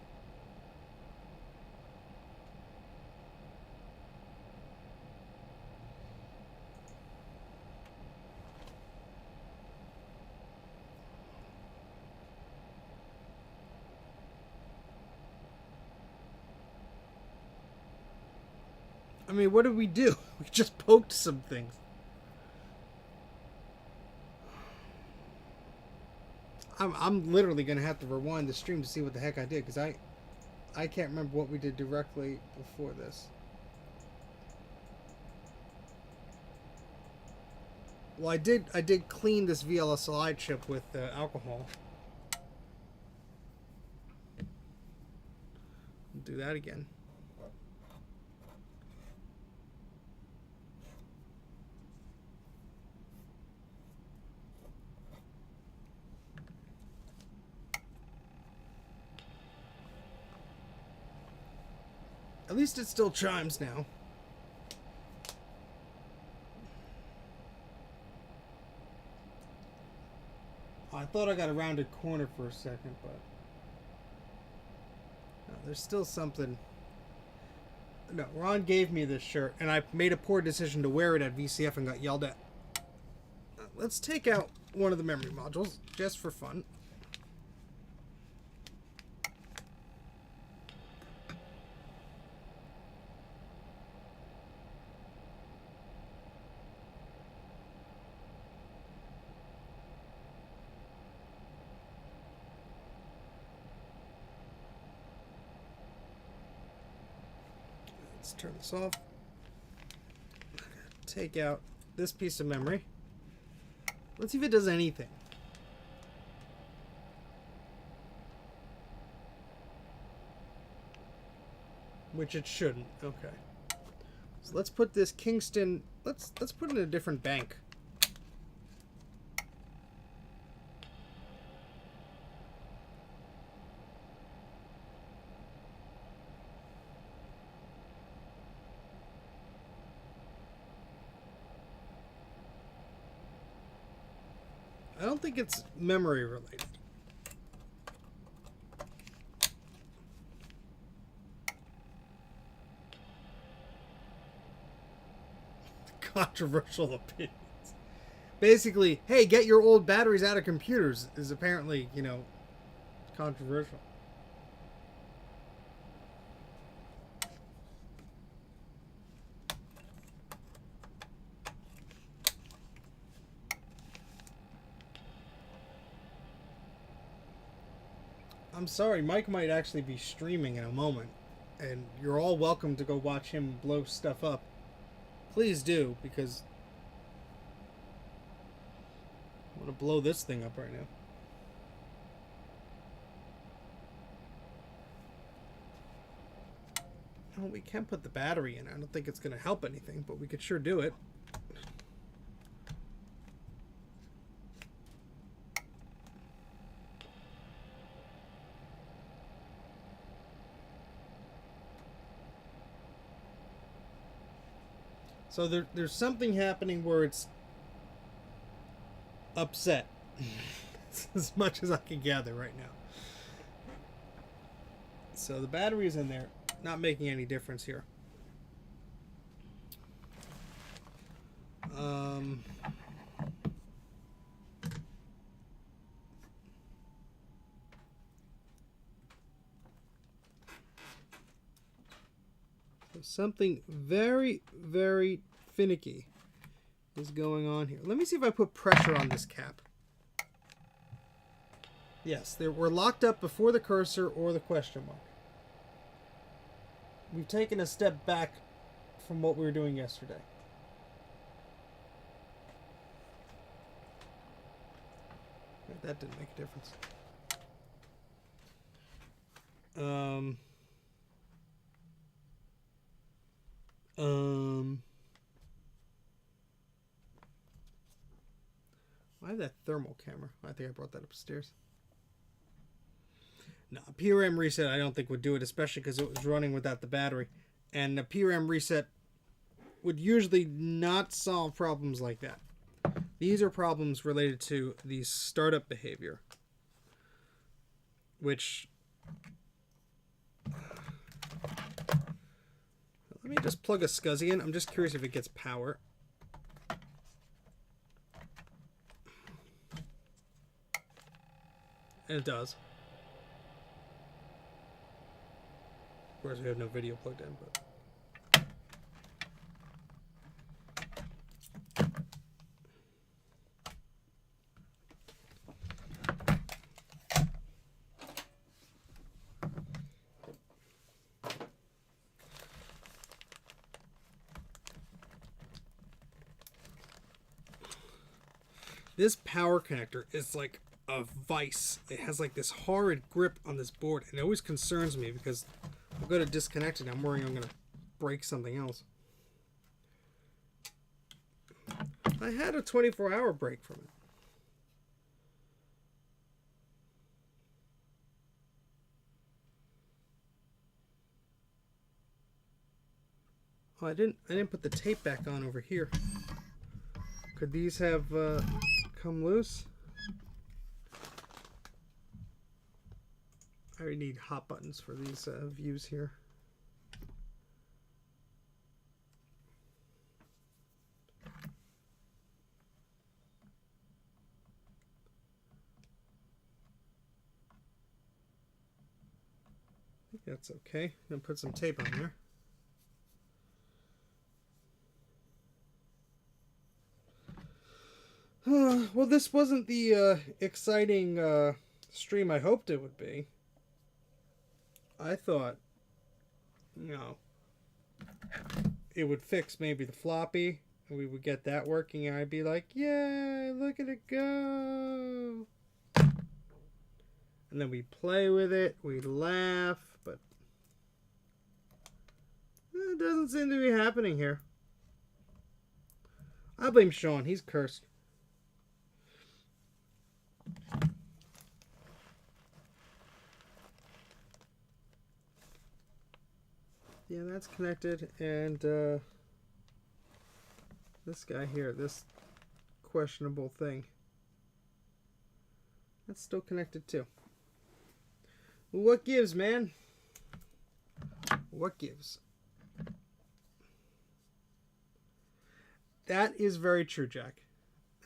I mean, what did we do? We just poked some things. I'm literally going to have to rewind the stream to see what the heck I did, because I can't remember what we did directly before this. Well, I did clean this VLSI chip with alcohol. I'll do that again. At least it still chimes now. I thought I got a rounded corner for a second, but no, there's still something. No, Ron gave me this shirt, and I made a poor decision to wear it at VCF and got yelled at. Let's take out one of the memory modules, just for fun. Let's turn this off. Take out this piece of memory. Let's see if it does anything. Which it shouldn't. Okay. So let's put this Kingston. Let's put it in a different bank. I don't think it's memory related. Controversial opinions. Basically, hey, get your old batteries out of computers is apparently, you know, controversial. I'm sorry, Mike might actually be streaming in a moment, and you're all welcome to go watch him blow stuff up. Please do, because I want to blow this thing up right now. Oh, we can put the battery in. I don't think it's going to help anything, but we could sure do it. So there's something happening where it's upset. As much as I can gather right now. So the battery is in there, not making any difference here. Something very, very finicky is going on here. Let me see if I put pressure on this cap. Yes, we're locked up before the cursor or the question mark. We've taken a step back from what we were doing yesterday. That didn't make a difference. I have that thermal camera. I think I brought that upstairs. No, a PRM reset I don't think would do it, especially because it was running without the battery. And a PRM reset would usually not solve problems like that. These are problems related to the startup behavior, which... Let me just plug a SCSI in. I'm just curious if it gets power. And it does. Of course, we have no video plugged in, but... This power connector is like a vice. It has like this horrid grip on this board, and it always concerns me because I'm going to disconnect it and I'm worrying I'm going to break something else. I had a 24-hour break from it. Oh, I didn't put the tape back on over here. Could these have come loose? I need hot buttons for these views here. I think that's okay. I'm gonna put some tape on there. Well, this wasn't the exciting stream I hoped it would be. I thought, you know, it would fix maybe the floppy, and we would get that working, and I'd be like, yeah, look at it go. And then we play with it, we laugh, but it doesn't seem to be happening here. I blame Sean, he's cursed. Yeah, that's connected, and this guy here, this questionable thing, that's still connected too. What gives, man? What gives? That is very true, Jack.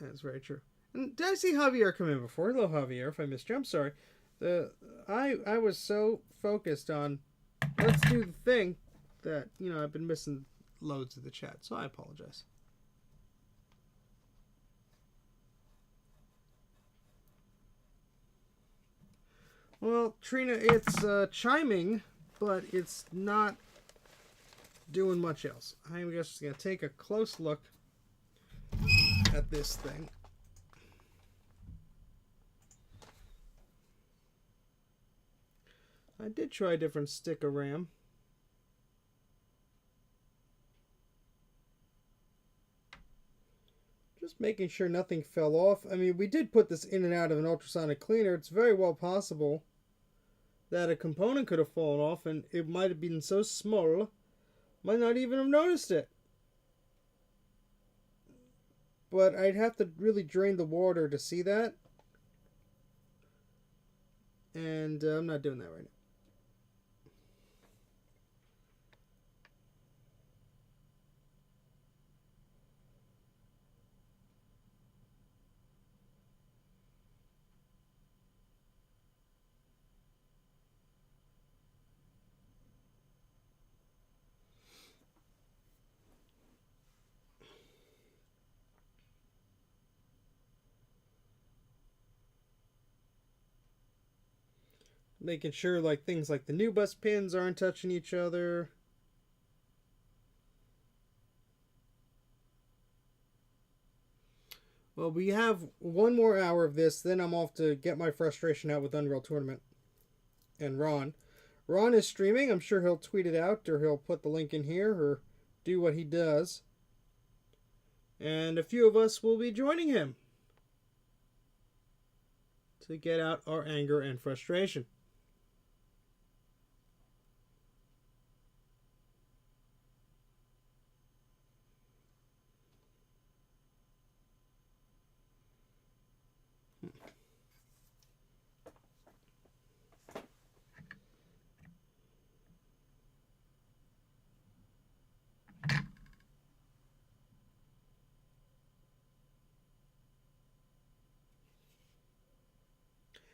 That is very true. And did I see Javier come in before? Hello, Javier. If I missed you, I'm sorry. I was so focused on let's do the thing that, you know, I've been missing loads of the chat, so I apologize. Well, Trina, it's chiming, but it's not doing much else. I'm just going to take a close look at this thing. I did try a different stick of RAM. Just making sure nothing fell off. I mean, we did put this in and out of an ultrasonic cleaner. It's very well possible that a component could have fallen off, and it might have been so small, might not even have noticed it. But I'd have to really drain the water to see that. And I'm not doing that right now. Making sure like things like the new bus pins aren't touching each other. Well, we have one more hour of this, then I'm off to get my frustration out with Unreal Tournament. And Ron. Ron is streaming. I'm sure he'll tweet it out, or he'll put the link in here, or do what he does. And a few of us will be joining him to get out our anger and frustration.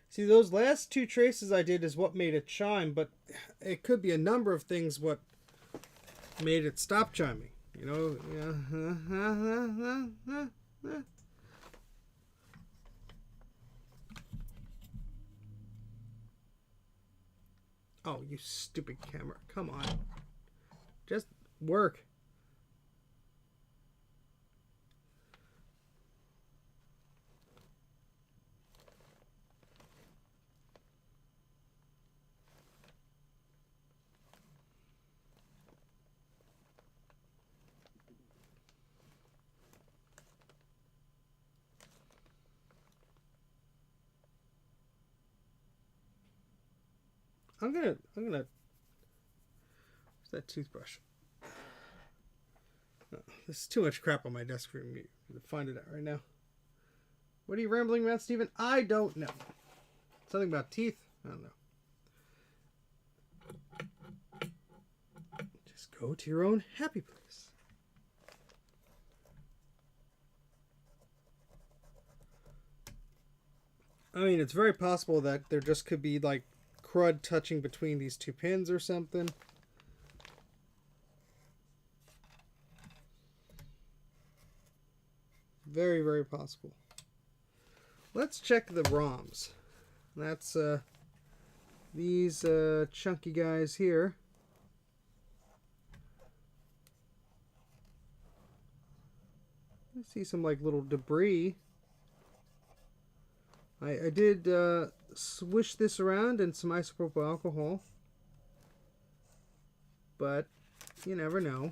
See, those last two traces I did is what made it chime, but it could be a number of things what made it stop chiming. You know, Oh, you stupid camera. Come on. Just work. Where's that toothbrush? Oh, this is too much crap on my desk for me to find it out right now. What are you rambling about, Steven? I don't know. Something about teeth? I don't know. Just go to your own happy place. I mean, it's very possible that there just could be like crud touching between these two pins or something. Very, very possible. Let's check the ROMs. That's these chunky guys here. I see some like little debris. I did swish this around in some isopropyl alcohol, but you never know.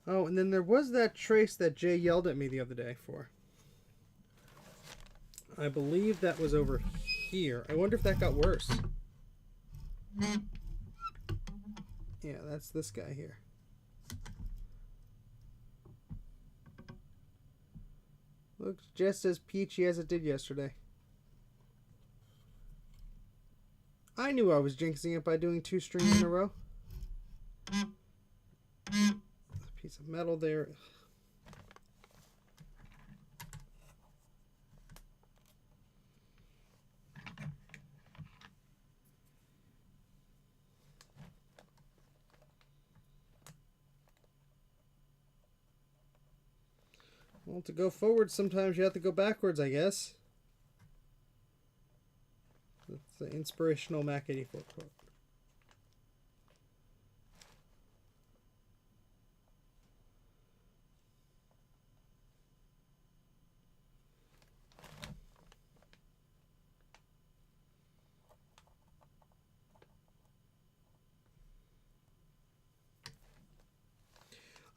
Oh, and then there was that trace that Jay yelled at me the other day for. I believe that was over here. I wonder if that got worse. Yeah, that's this guy here. Looks just as peachy as it did yesterday. I knew I was jinxing it by doing 2 strings in a row. Piece of metal there. Well, to go forward, sometimes you have to go backwards, I guess. That's the inspirational Mac84 quote.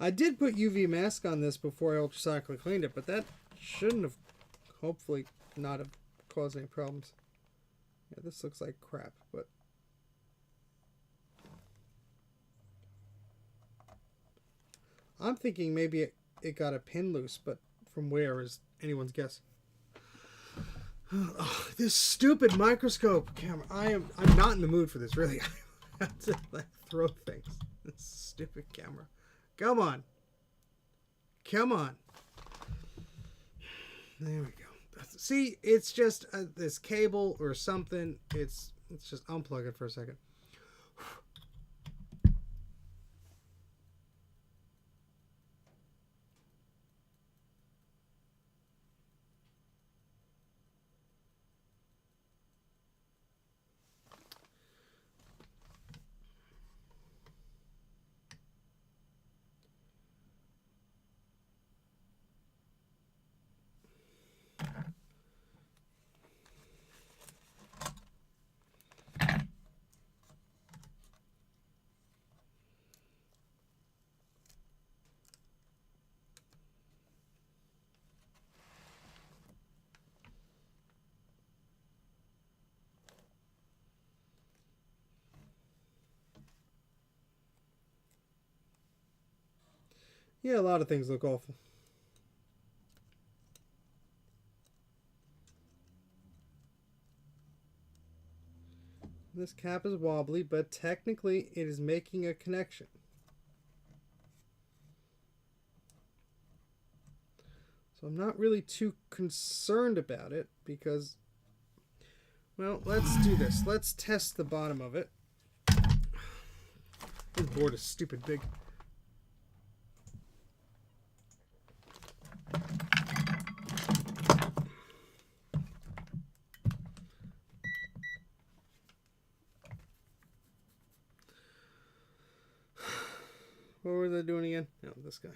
I did put UV mask on this before I ultrasonically cleaned it, but that shouldn't have, hopefully not have caused any problems. Yeah, this looks like crap, but I'm thinking maybe it got a pin loose, but from where is anyone's guess. Oh, this stupid microscope camera. I'm not in the mood for this, really. I have to like throw things. This stupid camera. Come on. Come on. There we go. See, it's just this cable or something. It's just unplug it for a second. Yeah, a lot of things look awful. This cap is wobbly, but technically it is making a connection. So I'm not really too concerned about it because, well, let's do this. Let's test the bottom of it. This board is stupid big. What was I doing again? No, this guy.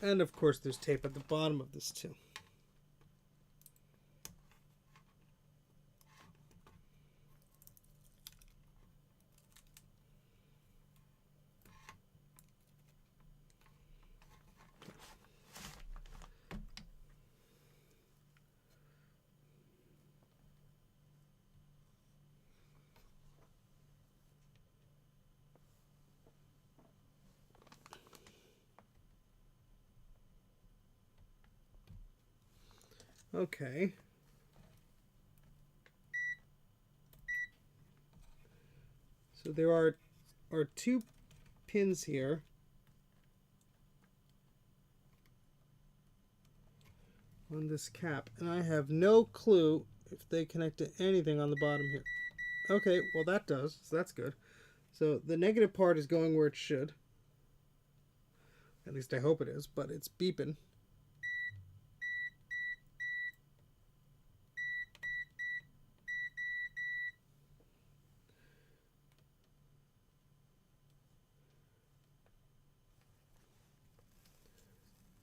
And of course there's tape at the bottom of this too. Okay. So there are two pins here. On this cap, and I have no clue if they connect to anything on the bottom here. Okay, well that does, so that's good. So the negative part is going where it should. At least I hope it is, but it's beeping.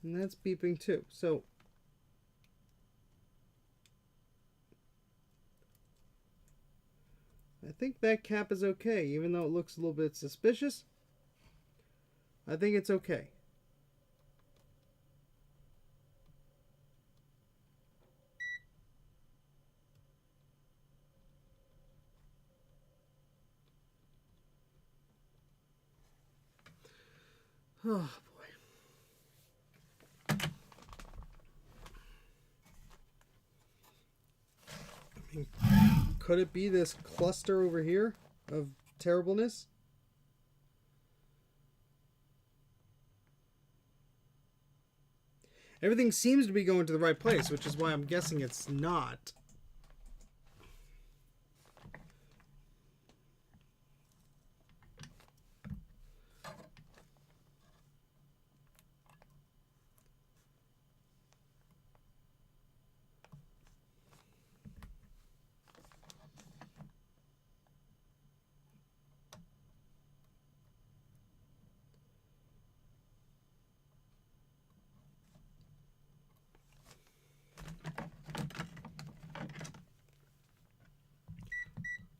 And that's beeping too. So I think that cap is okay, even though it looks a little bit suspicious. I think it's okay. Oh boy. I mean, could it be this cluster over here of terribleness? Everything seems to be going to the right place, which is why I'm guessing it's not.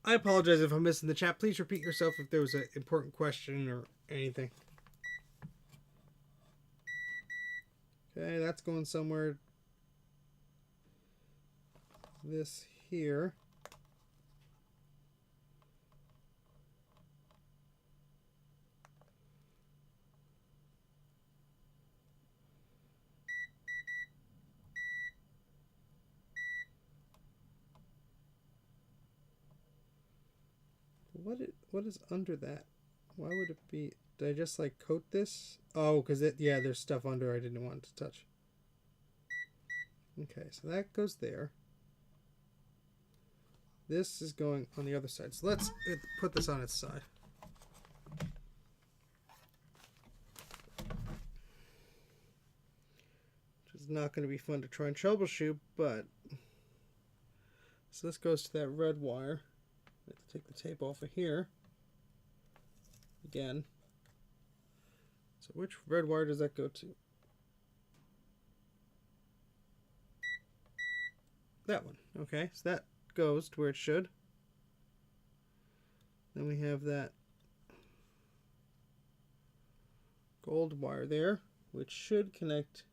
I apologize if I'm missing the chat. Please repeat yourself if there was an important question or anything. Okay, that's going somewhere. This here. What is under that? Why would it be? Did I just like coat this? Oh, because yeah, there's stuff under I didn't want to touch. Okay, so that goes there. This is going on the other side. So let's put this on its side. Which is not going to be fun to try and troubleshoot, but... So this goes to that red wire. I have to take the tape off of here. Again. So which red wire does that go to? That one. Okay, so that goes to where it should. Then we have that gold wire there, which should connect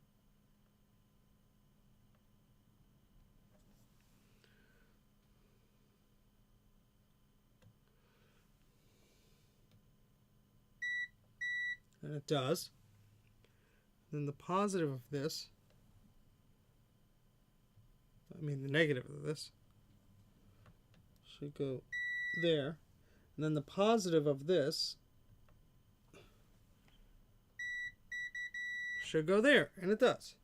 and it does. Then the positive of this, I mean the negative of this, should go there. And then the positive of this should go there, and it does.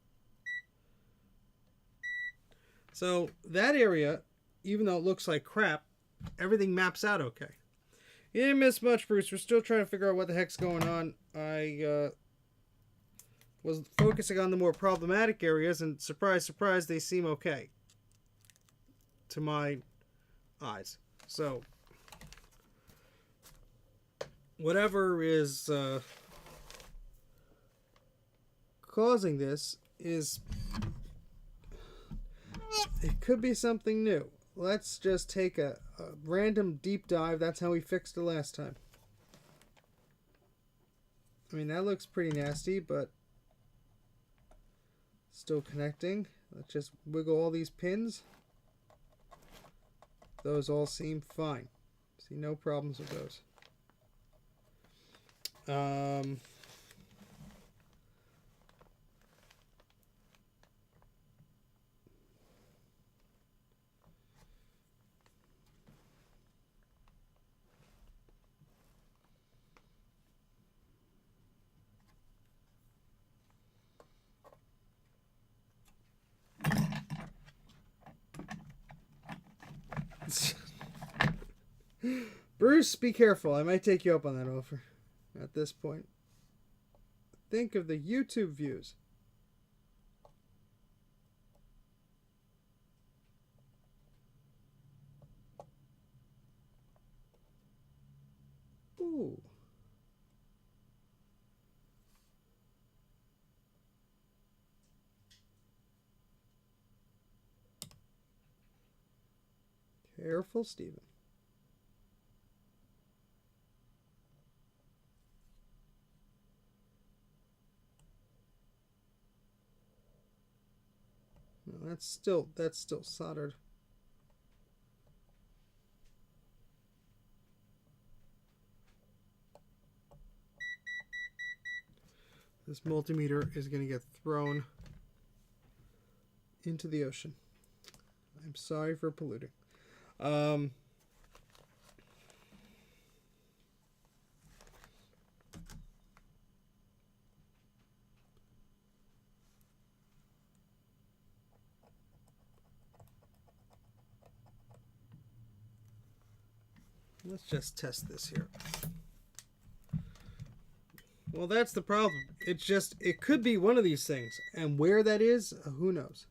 So that area, even though it looks like crap, everything maps out okay. You didn't miss much, Bruce. We're still trying to figure out what the heck's going on. I was focusing on the more problematic areas, and surprise, surprise, they seem okay to my eyes. So whatever is causing this is, it could be something new. Let's just take a random deep dive. That's how we fixed it last time. I mean, that looks pretty nasty, but still connecting. Let's just wiggle all these pins. Those all seem fine. See, no problems with those. Bruce, be careful. I might take you up on that offer at this point. Think of the YouTube views. Ooh. Careful, Stephen. No, that's still soldered. This multimeter is going to get thrown into the ocean. I'm sorry for polluting. Let's just test this here. Well, that's the problem. It could be one of these things. And where that is, who knows?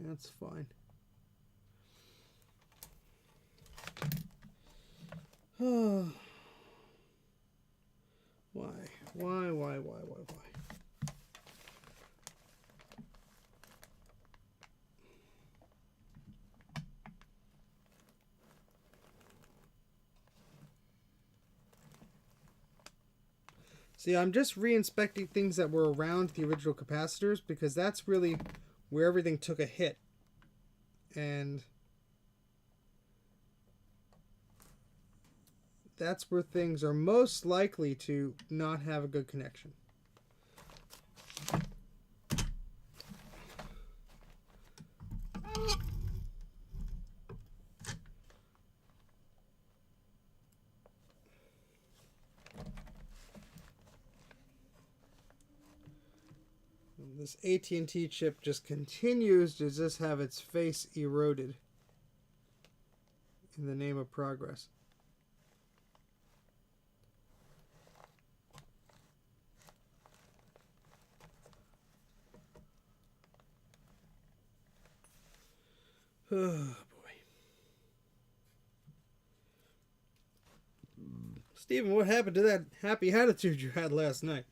That's fine. Why? See, I'm just re-inspecting things that were around the original capacitors because that's really where everything took a hit. And that's where things are most likely to not have a good connection. This AT&T chip just continues to just have its face eroded in the name of progress. Oh, boy. Stephen, what happened to that happy attitude you had last night?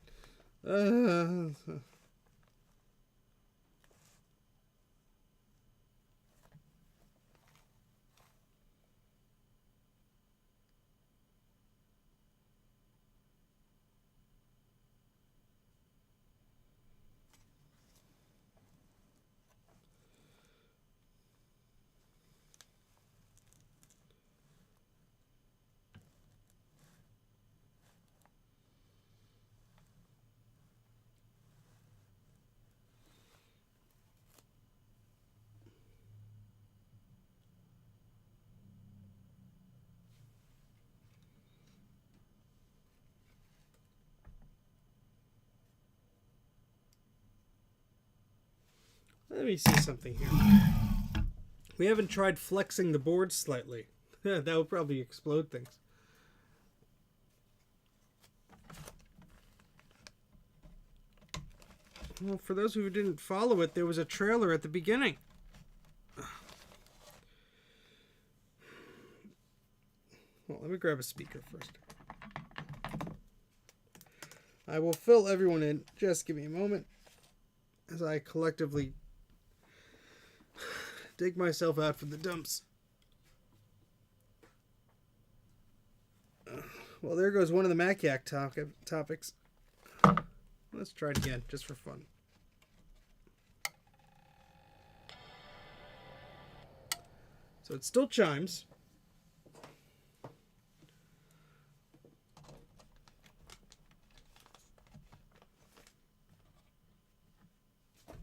Let me see something here. We haven't tried flexing the board slightly. That would probably explode things. Well, for those who didn't follow it, there was a trailer at the beginning. Well, let me grab a speaker first. I will fill everyone in. Just give me a moment as I collectively dig myself out from the dumps. Well, there goes one of the Mac84 topics. Let's try it again, just for fun. So it still chimes.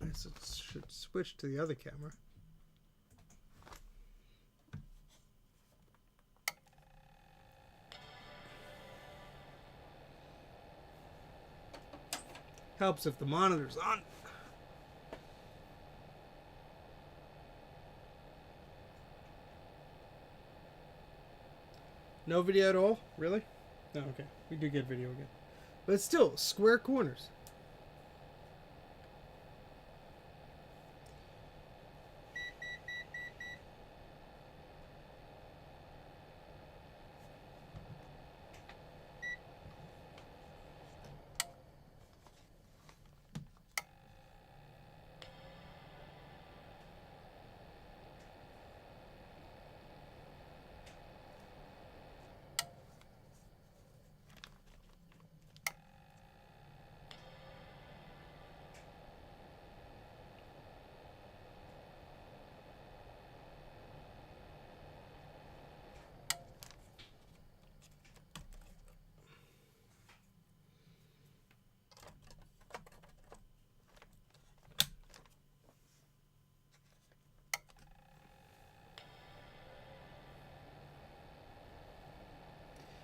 I should switch to the other camera. Helps if the monitor's on. No video at all? Really? No, okay. We do get video again. But still, square corners.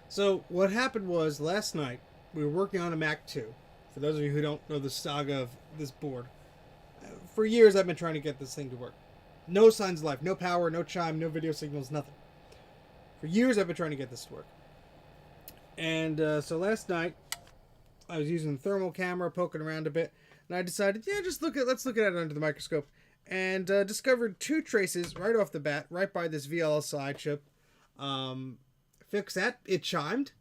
So what happened was last night we were working on a Mac 2. For those of you who don't know the saga of this board, for years I've been trying to get this thing to work. No signs of life, no power, no chime, no video signals, nothing. For years I've been trying to get this to work. And so last night I was using the thermal camera, poking around a bit, and I decided, yeah, let's look at it under the microscope, and discovered two traces right off the bat, right by this VLSI chip. Fixed that. It chimed.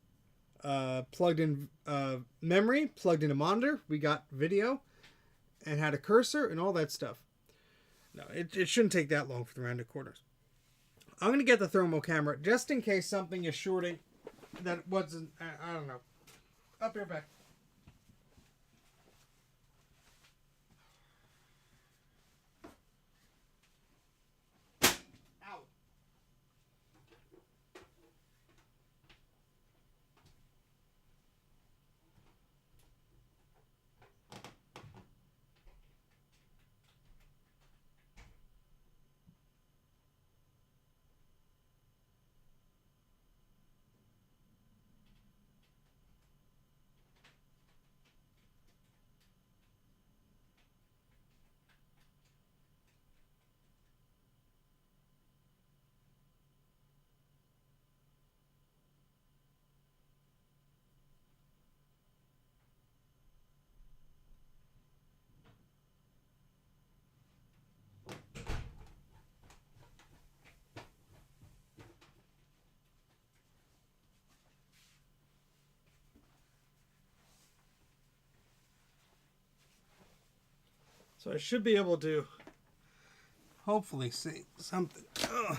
Plugged in memory, plugged in a monitor. We got video, and had a cursor and all that stuff. No, it shouldn't take that long for the rounded corners. I'm gonna get the thermal camera just in case something is shorting that wasn't. I don't know. Up here, back. So I should be able to hopefully see something. Ugh.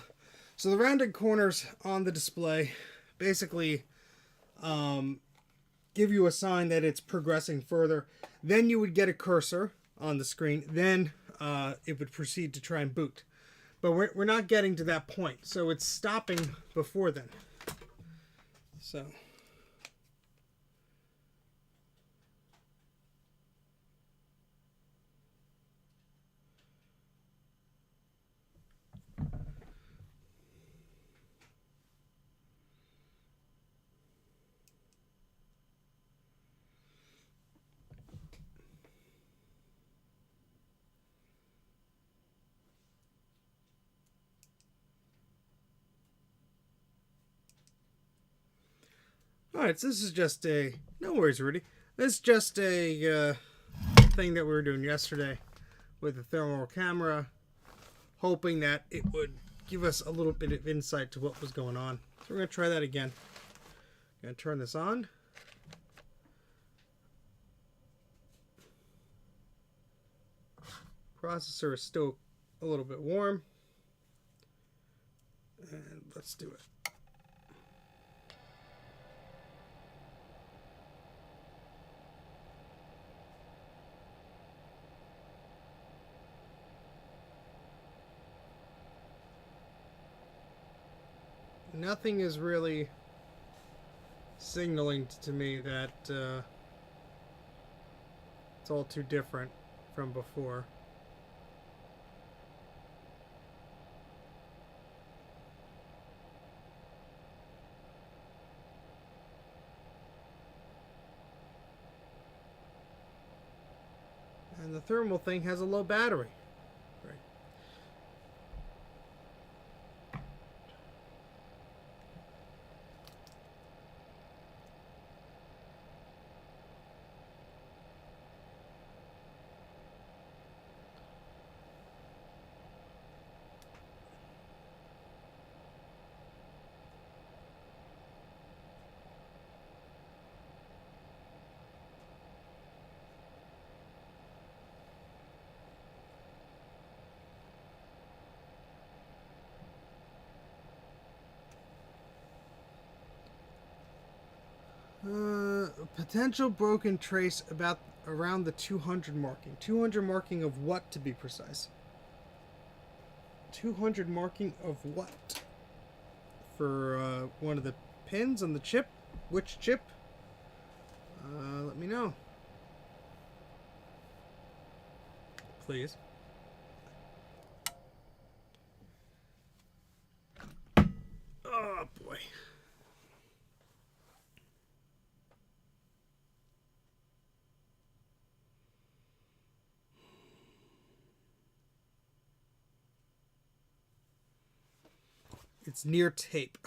So the rounded corners on the display basically give you a sign that it's progressing further. Then you would get a cursor on the screen. Then it would proceed to try and boot. But we're not getting to that point. So it's stopping before then. So... Alright, so this is just a... No worries, Rudy. This is just a thing that we were doing yesterday with the thermal camera, hoping that it would give us a little bit of insight to what was going on. So we're going to try that again. I'm going to turn this on. Processor is still a little bit warm. And let's do it. Nothing is really signaling to me that it's all too different from before. And the thermal thing has a low battery. Right. Potential broken trace about around the 200 marking. 200 marking of what, to be precise? 200 marking of what? For one of the pins on the chip? Which chip? Let me know. Please. Oh boy. It's near tape.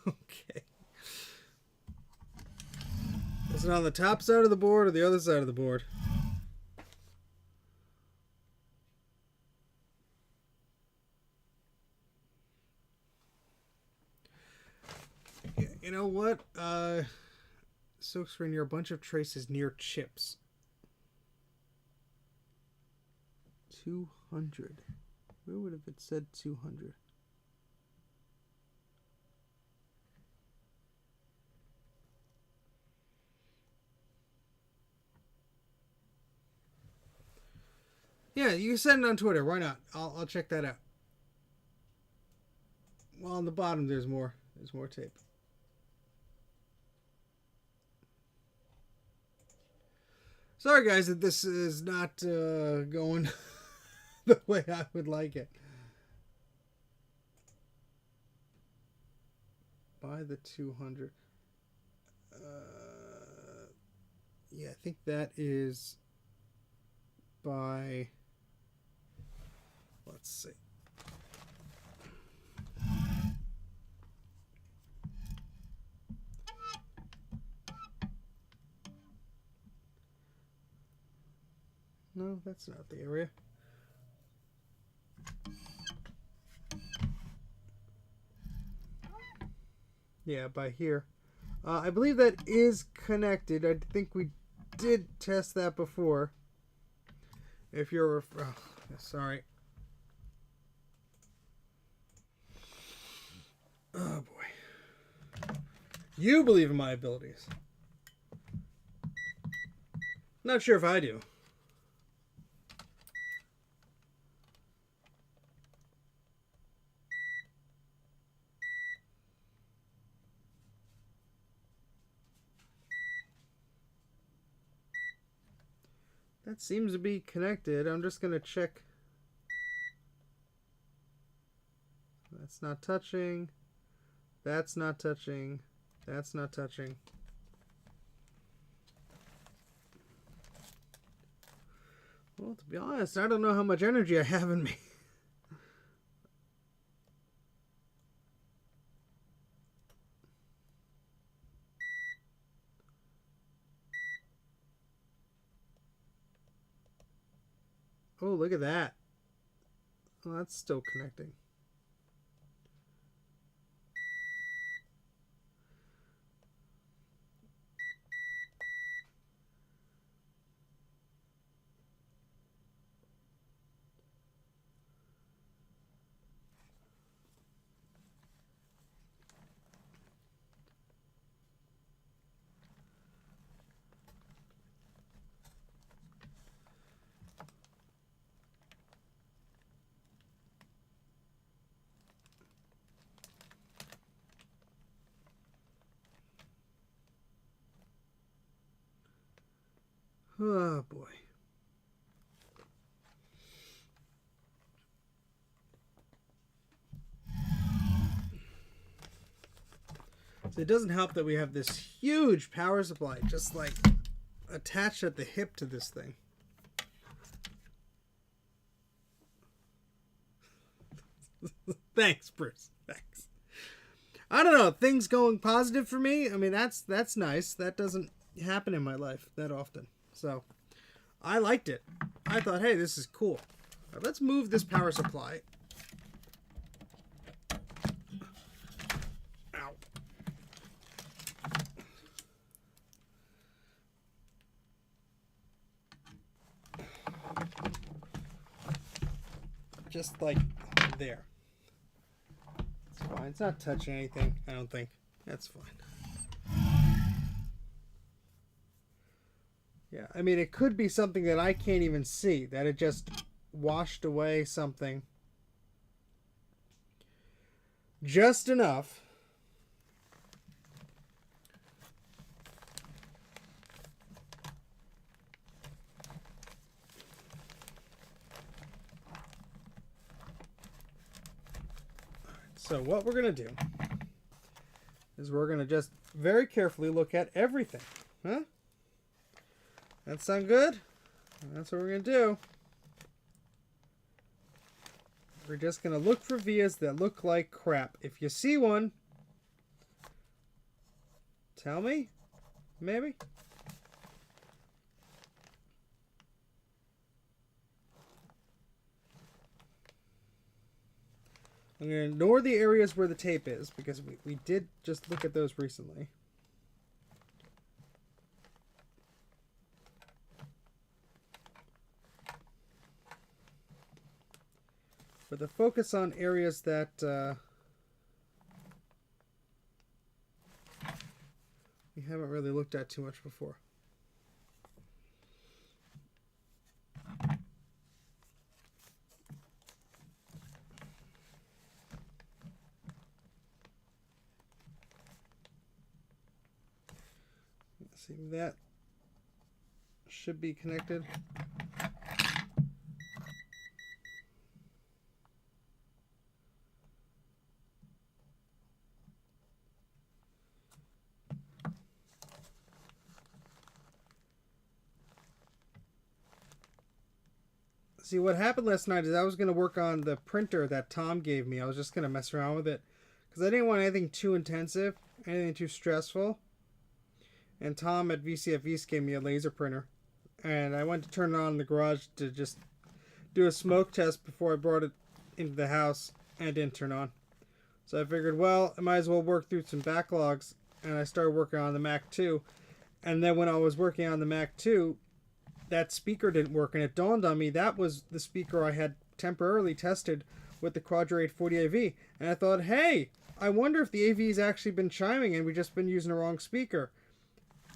Okay. Is it on the top side of the board or the other side of the board? You know what? Silkscreen near a bunch of traces near chips. 200. Where would have it said 200? Yeah, you can send it on Twitter. Why not? I'll check that out. Well, on the bottom there's more. There's more tape. Sorry guys that this is not going the way I would like it. By the 200. Yeah, I think that is by... Let's see. No, that's not the area. Yeah, by here. I believe that is connected. I think we did test that before. If you're... Oh, sorry. Oh, boy. You believe in my abilities. Not sure if I do. That seems to be connected. I'm just going to check. That's not touching. That's not touching. That's not touching. Well, to be honest, I don't know how much energy I have in me. Oh, look at that. Oh, that's still connecting. Oh, boy. So it doesn't help that we have this huge power supply just like attached at the hip to this thing. Thanks, Bruce. Thanks. I don't know. Things going positive for me. I mean, that's nice. That doesn't happen in my life that often. So I liked it. I thought, hey, this is cool. Right, let's move this power supply. Ow. Just like there. It's fine. It's not touching anything, I don't think. That's fine. Yeah, I mean, it could be something that I can't even see, that it just washed away something just enough So what we're going to do is we're going to just very carefully look at everything. Huh? That sound good? That's what we're going to do. We're just going to look for vias that look like crap. If you see one, tell me. Maybe. I'm going to ignore the areas where the tape is, because we did just look at those recently. But the focus on areas that we haven't really looked at too much before. Let's see, that should be connected. See, what happened last night is I was going to work on the printer that Tom gave me. I was just going to mess around with it because I didn't want anything too intensive, anything too stressful. And Tom at VCF East gave me a laser printer. And I went to turn it on in the garage to just do a smoke test before I brought it into the house, and it didn't turn on. So I figured, well, I might as well work through some backlogs. And I started working on the Mac 2. And then when I was working on the Mac 2, that speaker didn't work, and it dawned on me that was the speaker I had temporarily tested with the Quadra 840AV. And I thought, hey, I wonder if the AV's actually been chiming and we just been using the wrong speaker.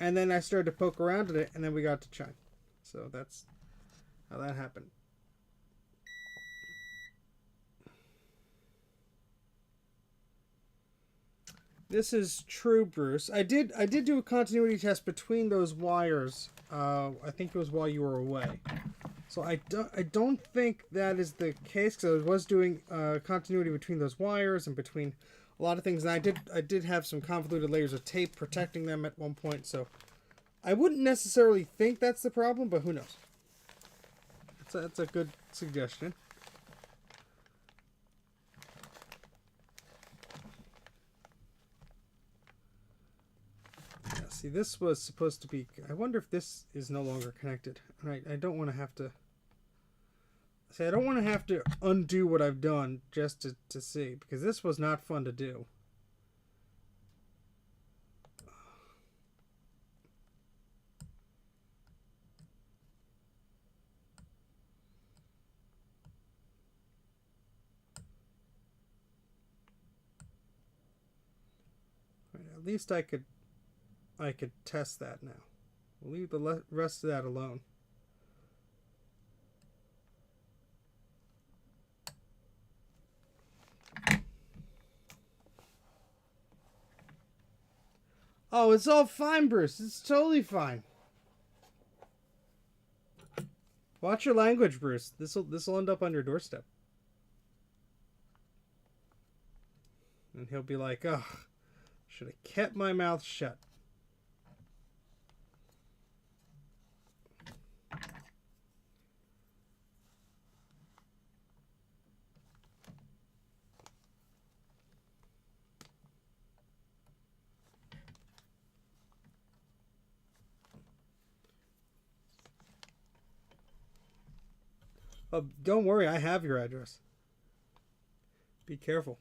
And then I started to poke around at it, and then we got to chime. So that's how that happened. This is true, Bruce. I did do a continuity test between those wires. I think it was while you were away. So I don't think that is the case, because I was doing continuity between those wires and between a lot of things. And I did have some convoluted layers of tape protecting them at one point. So I wouldn't necessarily think that's the problem, but who knows? That's a good suggestion. See, this was supposed to be... I wonder if this is no longer connected. I don't want to have to... See, I don't want to have to undo what I've done just to see, because this was not fun to do. At least I could test that now. We'll leave the rest of that alone. Oh, it's all fine, Bruce. It's totally fine. Watch your language, Bruce. This'll end up on your doorstep. And he'll be like, oh, should have kept my mouth shut. Don't worry, I have your address. Be careful.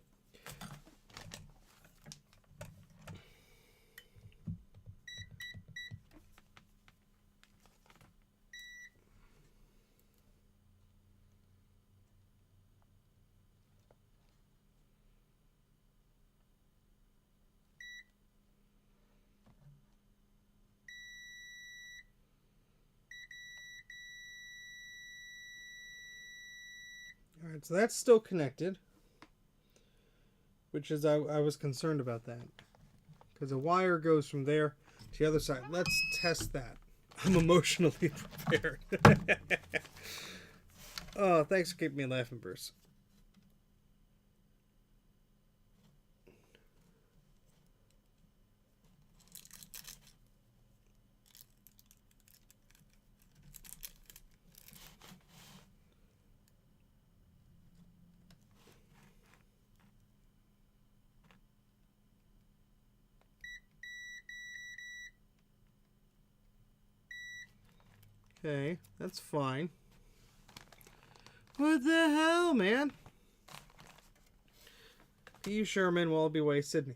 Alright, so that's still connected. Which is, I was concerned about that. Because a wire goes from there to the other side. Let's test that. I'm emotionally prepared. Oh, thanks for keeping me laughing, Bruce. Okay, that's fine. What the hell, man? P. Sherman, Wallaby Way, Sydney.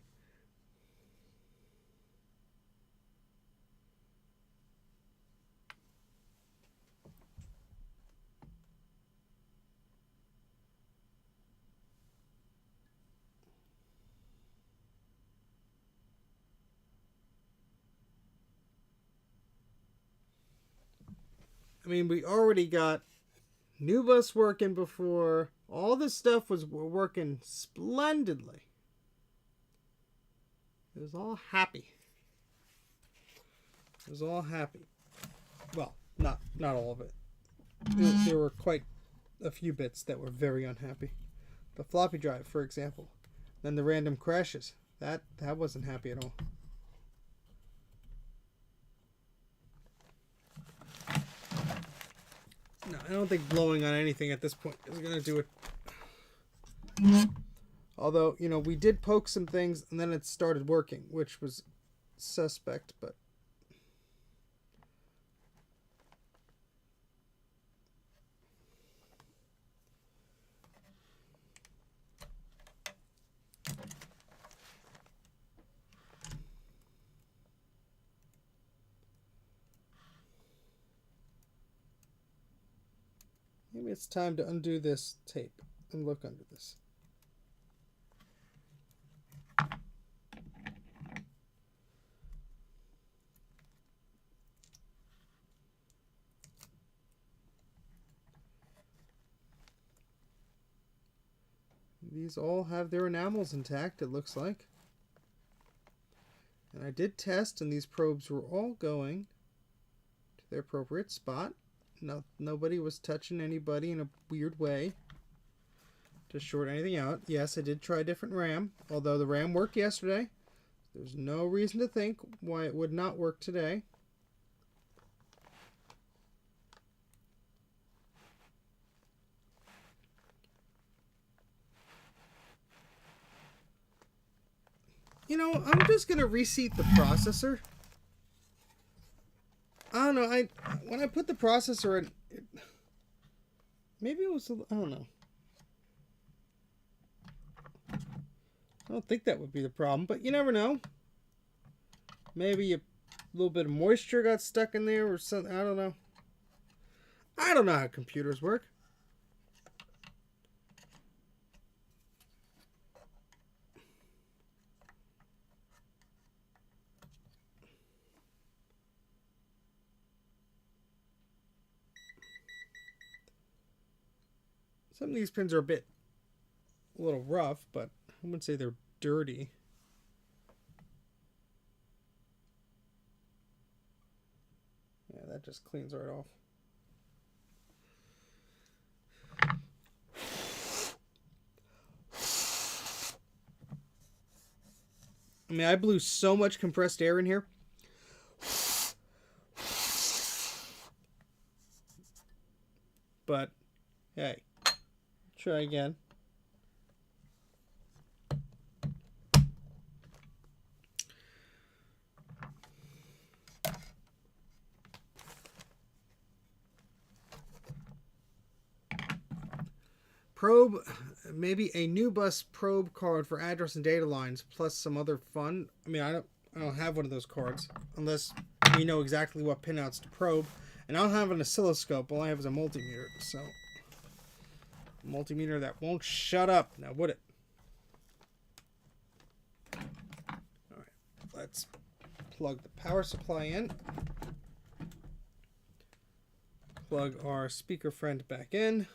I mean, we already got new bus working before. All this stuff was working splendidly. It was all happy. It was all happy. Well, not all of it. There were quite a few bits that were very unhappy. The floppy drive, for example. Then the random crashes. That wasn't happy at all. No, I don't think blowing on anything at this point is going to do it. Although, you know, we did poke some things and then it started working, which was suspect, but... maybe it's time to undo this tape and look under this. These all have their enamels intact, it looks like. And I did test, and these probes were all going to their appropriate spot. No, nobody was touching anybody in a weird way to short anything out. Yes, I did try a different RAM, although the RAM worked yesterday. There's no reason to think why it would not work today. You know, I'm just going to reseat the processor. I don't know. When I put the processor in, maybe it was, I don't know. I don't think that would be the problem, but you never know. Maybe a little bit of moisture got stuck in there or something. I don't know. I don't know how computers work. Some of these pins are a little rough, but I wouldn't say they're dirty. Yeah, that just cleans right off. I mean, I blew so much compressed air in here. But, hey, try again. Probe, maybe a new bus probe card for address and data lines, plus some other fun. I mean, I don't have one of those cards unless we know exactly what pinouts to probe. And I don't have an oscilloscope. All I have is a multimeter. So, a multimeter that won't shut up. Now, would it? All right, let's plug the power supply in. Plug our speaker friend back in.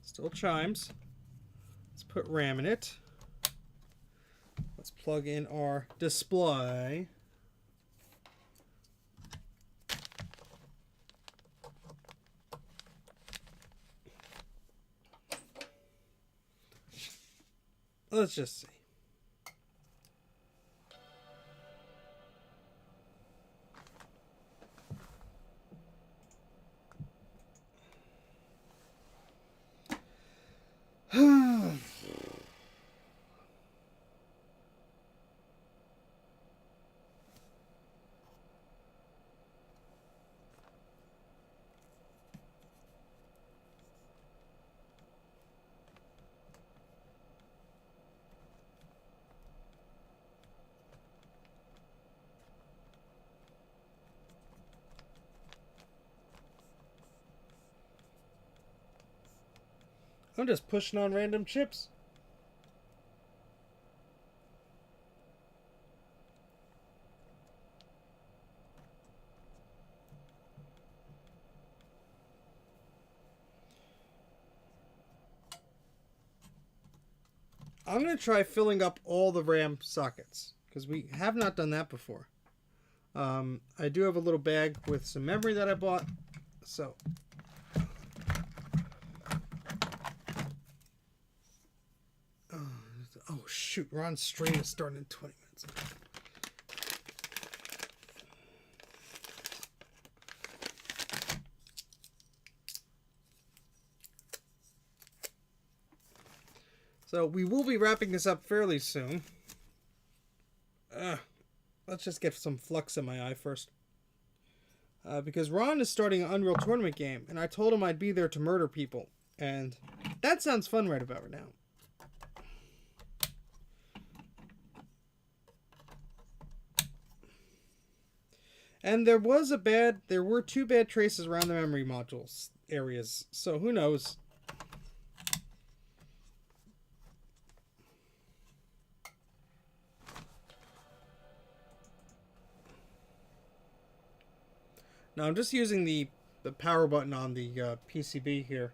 Still chimes. Let's put RAM in it. Let's plug in our display. Let's just see. I'm just pushing on random chips. I'm going to try filling up all the RAM sockets because we have not done that before. I do have a little bag with some memory that I bought. So oh shoot, Ron's stream is starting in 20 minutes. So we will be wrapping this up fairly soon. Let's just get some flux in my eye first. Because Ron is starting an Unreal Tournament game, and I told him I'd be there to murder people. And that sounds fun right about now. And there were 2 bad traces around the memory modules areas. So who knows? Now I'm just using the power button on the PCB here.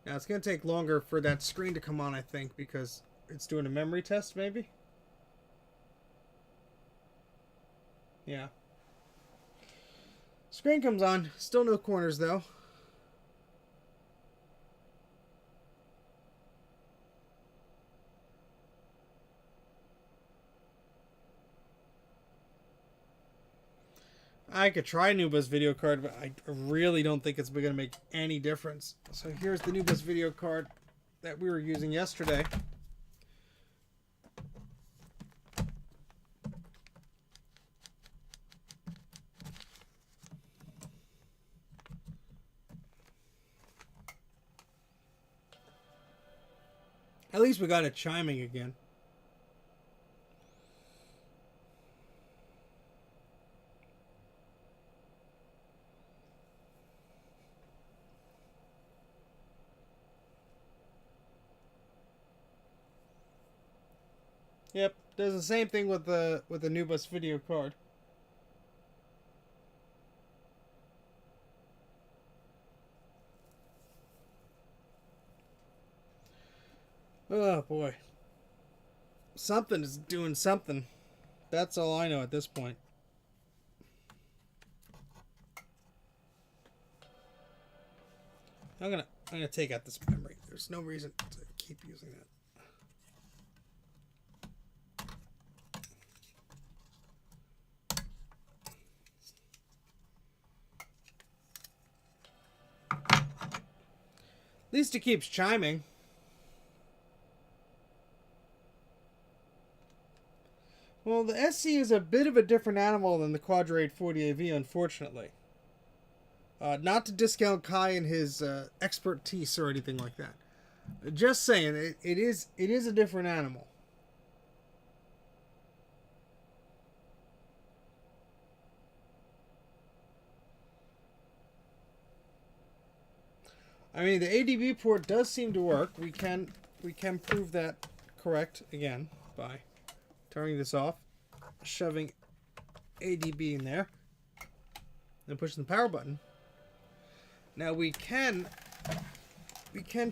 Now it's going to take longer for that screen to come on, I think, because it's doing a memory test, maybe? Yeah. Screen comes on. Still no corners, though. I could try Nuba's video card, but I really don't think it's going to make any difference. So here's the Nuba's video card that we were using yesterday. At least we got it chiming again. Yep, does the same thing with the Nubus video card. Oh boy. Something is doing something. That's all I know at this point. I'm gonna take out this memory. There's no reason to keep using that. At least it keeps chiming. the SE is a bit of a different animal than the Quadra 840AV, unfortunately. Not to discount Kai and his expertise or anything like that. Just saying, it is a different animal. I mean, the ADB port does seem to work. We can prove that correct again by turning this off, shoving ADB in there, and pushing the power button. Now we can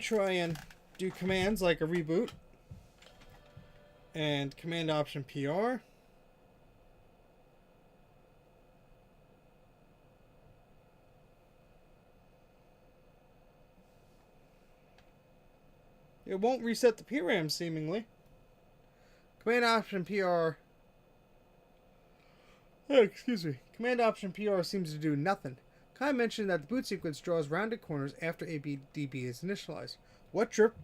try and do commands like a reboot and Command Option PR. It won't reset the PRAM seemingly. Command Option PR. Oh, excuse me. Command Option PR seems to do nothing. Kai mentioned that the boot sequence draws rounded corners after ADB is initialized. What chip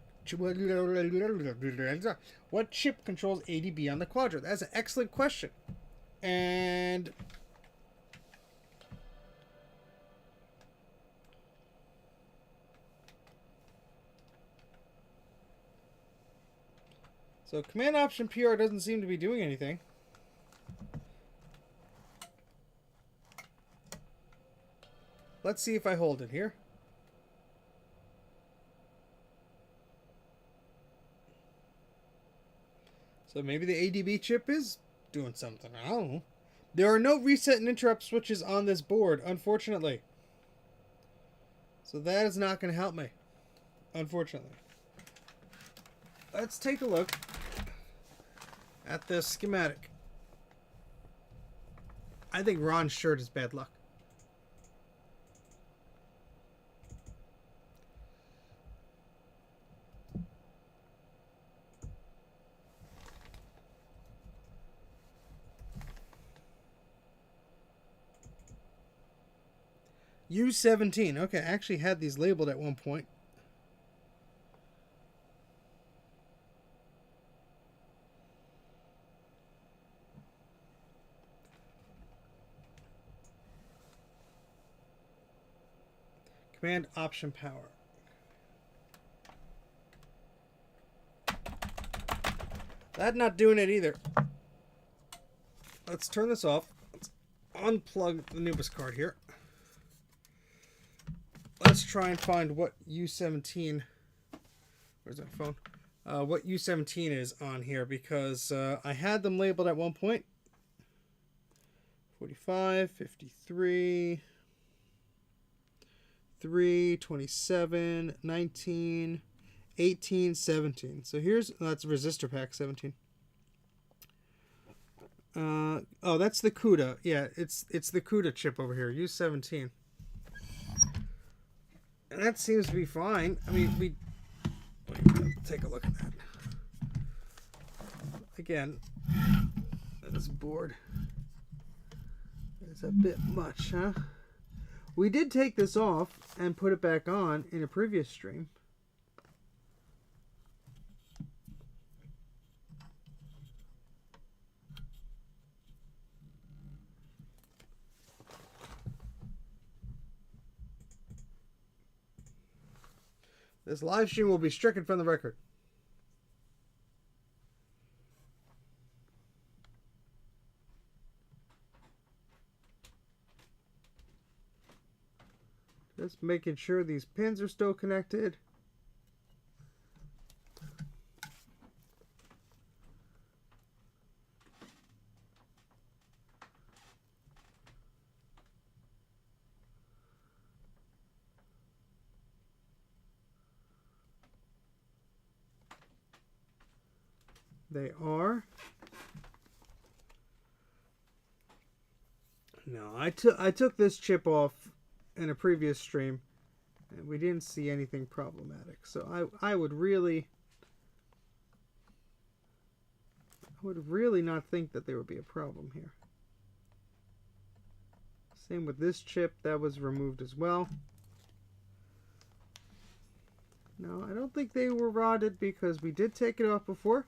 controls ADB on the Quadra? That's an excellent question. And so Command Option PR doesn't seem to be doing anything. Let's see if I hold it here. So maybe the ADB chip is doing something. I don't know. There are no reset and interrupt switches on this board, unfortunately. So that is not going to help me, unfortunately. Let's take a look at the schematic. I think Ron's shirt is bad luck. U17. Okay, I actually had these labeled at one point. Command Option Power. That's not doing it either. Let's turn this off. Let's unplug the Nubis card here. Let's try and find what U17. Where's that phone? What U17 is on here, because I had them labeled at one point. 45, 53, 3, 27, 19, 18, 17. So that's resistor pack 17. Oh, that's the CUDA. Yeah, it's the CUDA chip over here. U17. And that seems to be fine. I mean, take a look at that. Again, this board is a bit much, huh? We did take this off and put it back on in a previous stream. This live stream will be stricken from the record. Just making sure these pins are still connected. They are. No, I took this chip off in a previous stream, and we didn't see anything problematic. So I would really not think that there would be a problem here. Same with this chip, that was removed as well. No, I don't think they were rotted because we did take it off before.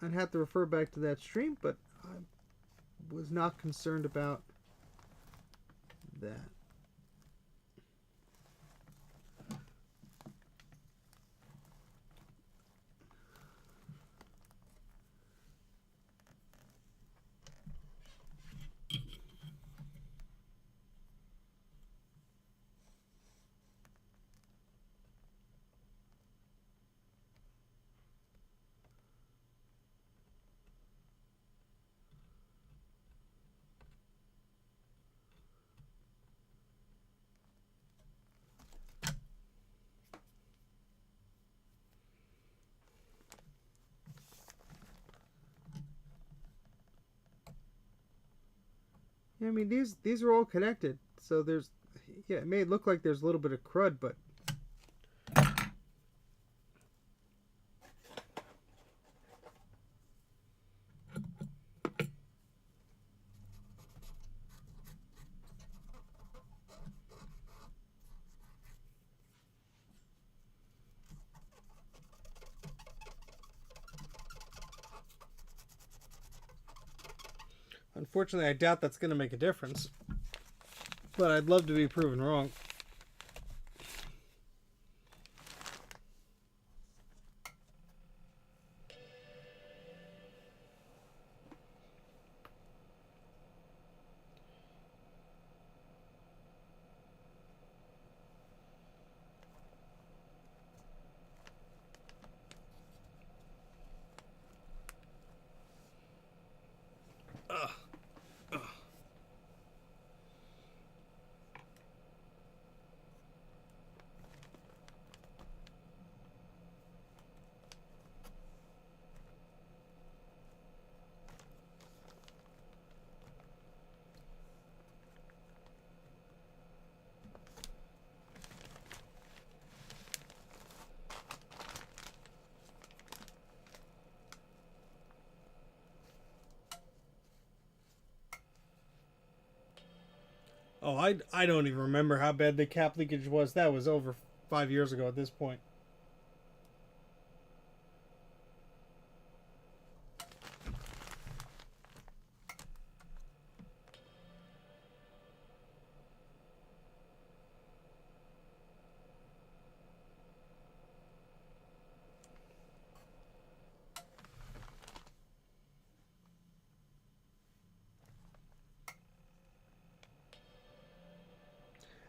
I'd have to refer back to that stream, but I was not concerned about that. Yeah, I mean, these are all connected, so there's, yeah, it may look like there's a little bit of crud, but unfortunately, I doubt that's going to make a difference. But I'd love to be proven wrong. Oh, I don't even remember how bad the cap leakage was. That was over 5 years ago at this point.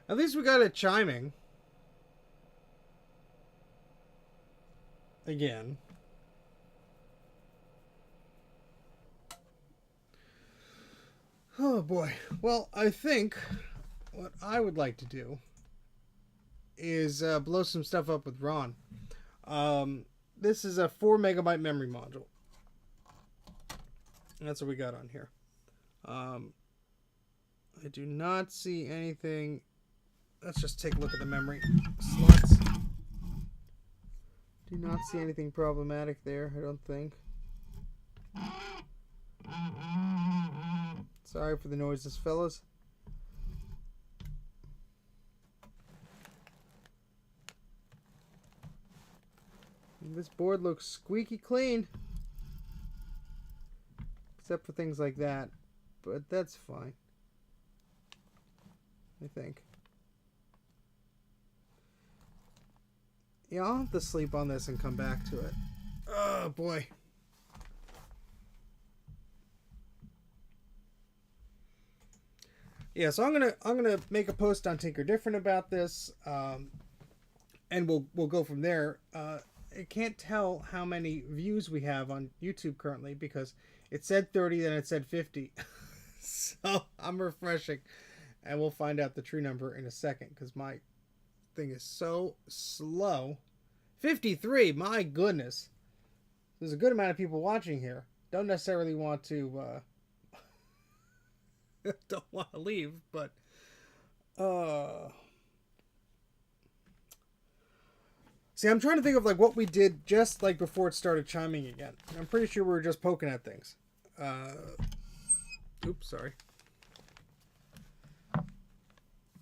At least we got it chiming. Again. Oh boy. Well, I think what I would like to do is blow some stuff up with Ron. This is a 4 megabyte memory module. That's what we got on here. I do not see anything. Let's just take a look at the memory slots. Do not see anything problematic there, I don't think. Sorry for the noises, fellas. This board looks squeaky clean. Except for things like that. But that's fine, I think. Yeah, I'll have to sleep on this and come back to it. Oh boy. Yeah, so I'm gonna make a post on Tinker Different about this, and we'll go from there. I can't tell how many views we have on YouTube currently because it said 30, then it said 50. So I'm refreshing, and we'll find out the true number in a second because my thing is so slow. 53, my goodness. There's a good amount of people watching here. Don't necessarily want to don't want to leave, but see, I'm trying to think of like what we did just like before it started chiming again. I'm pretty sure we were just poking at things. Oops, sorry.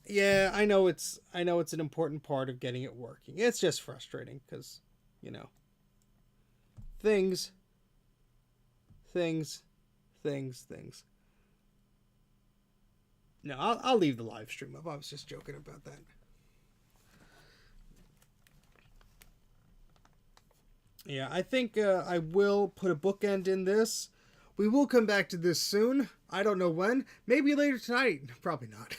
Yeah, I know it's an important part of getting it working. It's just frustrating because, you know, things things. No, I'll leave the live stream up. I was just joking about that. Yeah, I think I will put a bookend in this. We will come back to this soon. I don't know when. Maybe later tonight. Probably not.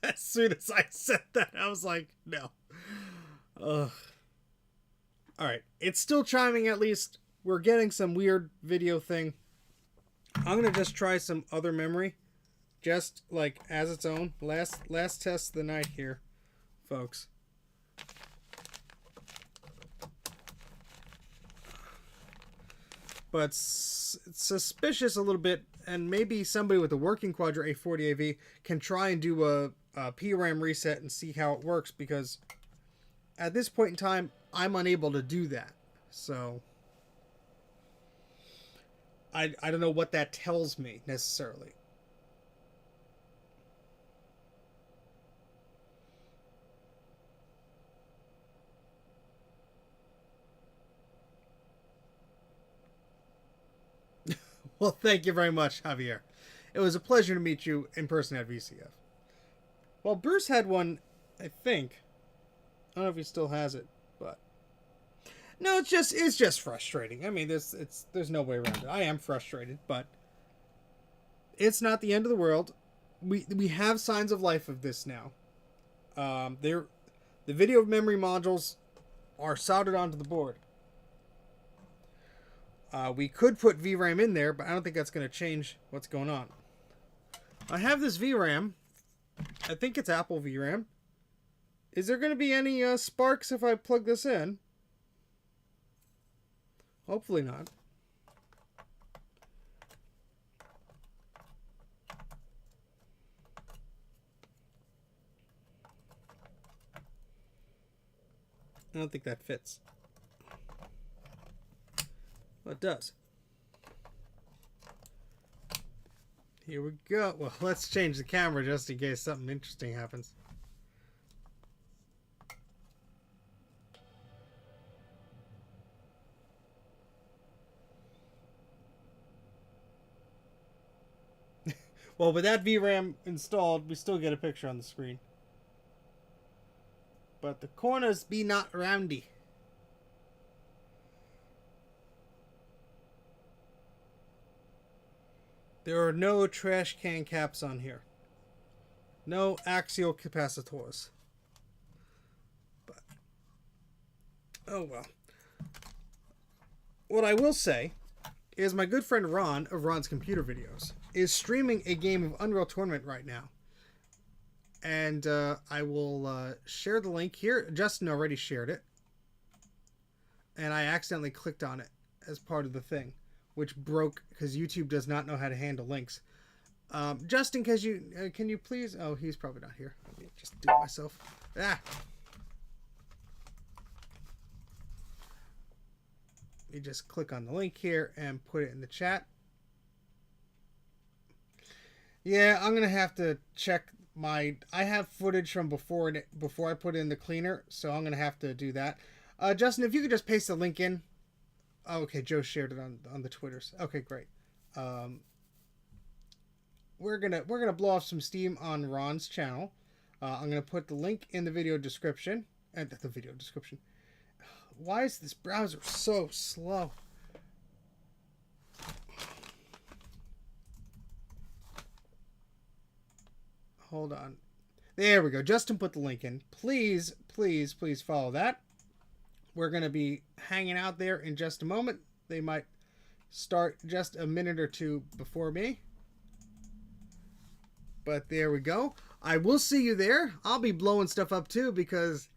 As soon as I said that, I was like, no. Alright, it's still chiming at least. We're getting some weird video thing. I'm going to just try some other memory. Just like as its own. Last test of the night here, folks. But it's suspicious a little bit, and maybe somebody with a working Quadra 840AV can try and do a PRAM reset and see how it works, because at this point in time, I'm unable to do that. So I don't know what that tells me necessarily. Well, thank you very much, Javier. It was a pleasure to meet you in person at VCF. Well, Bruce had one, I think. I don't know if he still has it, but no, it's just frustrating. I mean, there's no way around it. I am frustrated, but it's not the end of the world. We have signs of life of this now. The video memory modules are soldered onto the board. We could put VRAM in there, but I don't think that's going to change what's going on. I have this VRAM. I think it's Apple VRAM. Is there going to be any sparks if I plug this in? Hopefully not. I don't think that fits. Well, it does. Here we go. Well, let's change the camera just in case something interesting happens. Well, with that VRAM installed, we still get a picture on the screen. But the corners be not roundy. There are no trash can caps on here. No axial capacitors. But, oh well. What I will say is my good friend Ron of Ron's Computer Videos is streaming a game of Unreal Tournament right now. And I will share the link here. Justin already shared it. And I accidentally clicked on it as part of the thing, which broke because YouTube does not know how to handle links. Justin, can you please... Oh, he's probably not here. Let me just do it myself. Ah! You just click on the link here and put it in the chat. Yeah, I'm going to have to check my... I have footage from before I put in the cleaner, so I'm going to have to do that. Justin, if you could just paste the link in. Oh, okay, Joe shared it on the Twitters. Okay, great. We're gonna blow off some steam on Ron's channel. I'm gonna put the link in the video description. The video description. Why is this browser so slow? Hold on. There we go. Justin put the link in. Please, please, please follow that. We're going to be hanging out there in just a moment. They might start just a minute or two before me. But there we go. I will see you there. I'll be blowing stuff up too because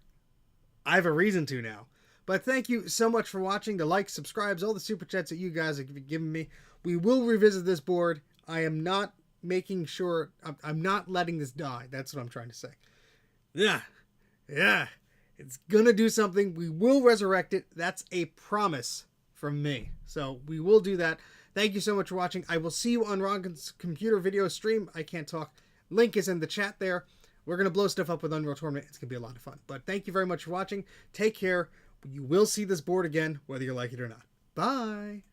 I have a reason to now. But thank you so much for watching. The likes, subscribes, all the super chats that you guys have given me. We will revisit this board. I am not making sure... I'm not letting this die. That's what I'm trying to say. Yeah. It's gonna do something. We will resurrect it. That's a promise from me. So we will do that. Thank you so much for watching. I will see you on Ron's Computer Video stream. I can't talk. Link is in the chat there. We're gonna blow stuff up with Unreal Tournament. It's gonna be a lot of fun. But thank you very much for watching. Take care. You will see this board again, whether you like it or not. Bye.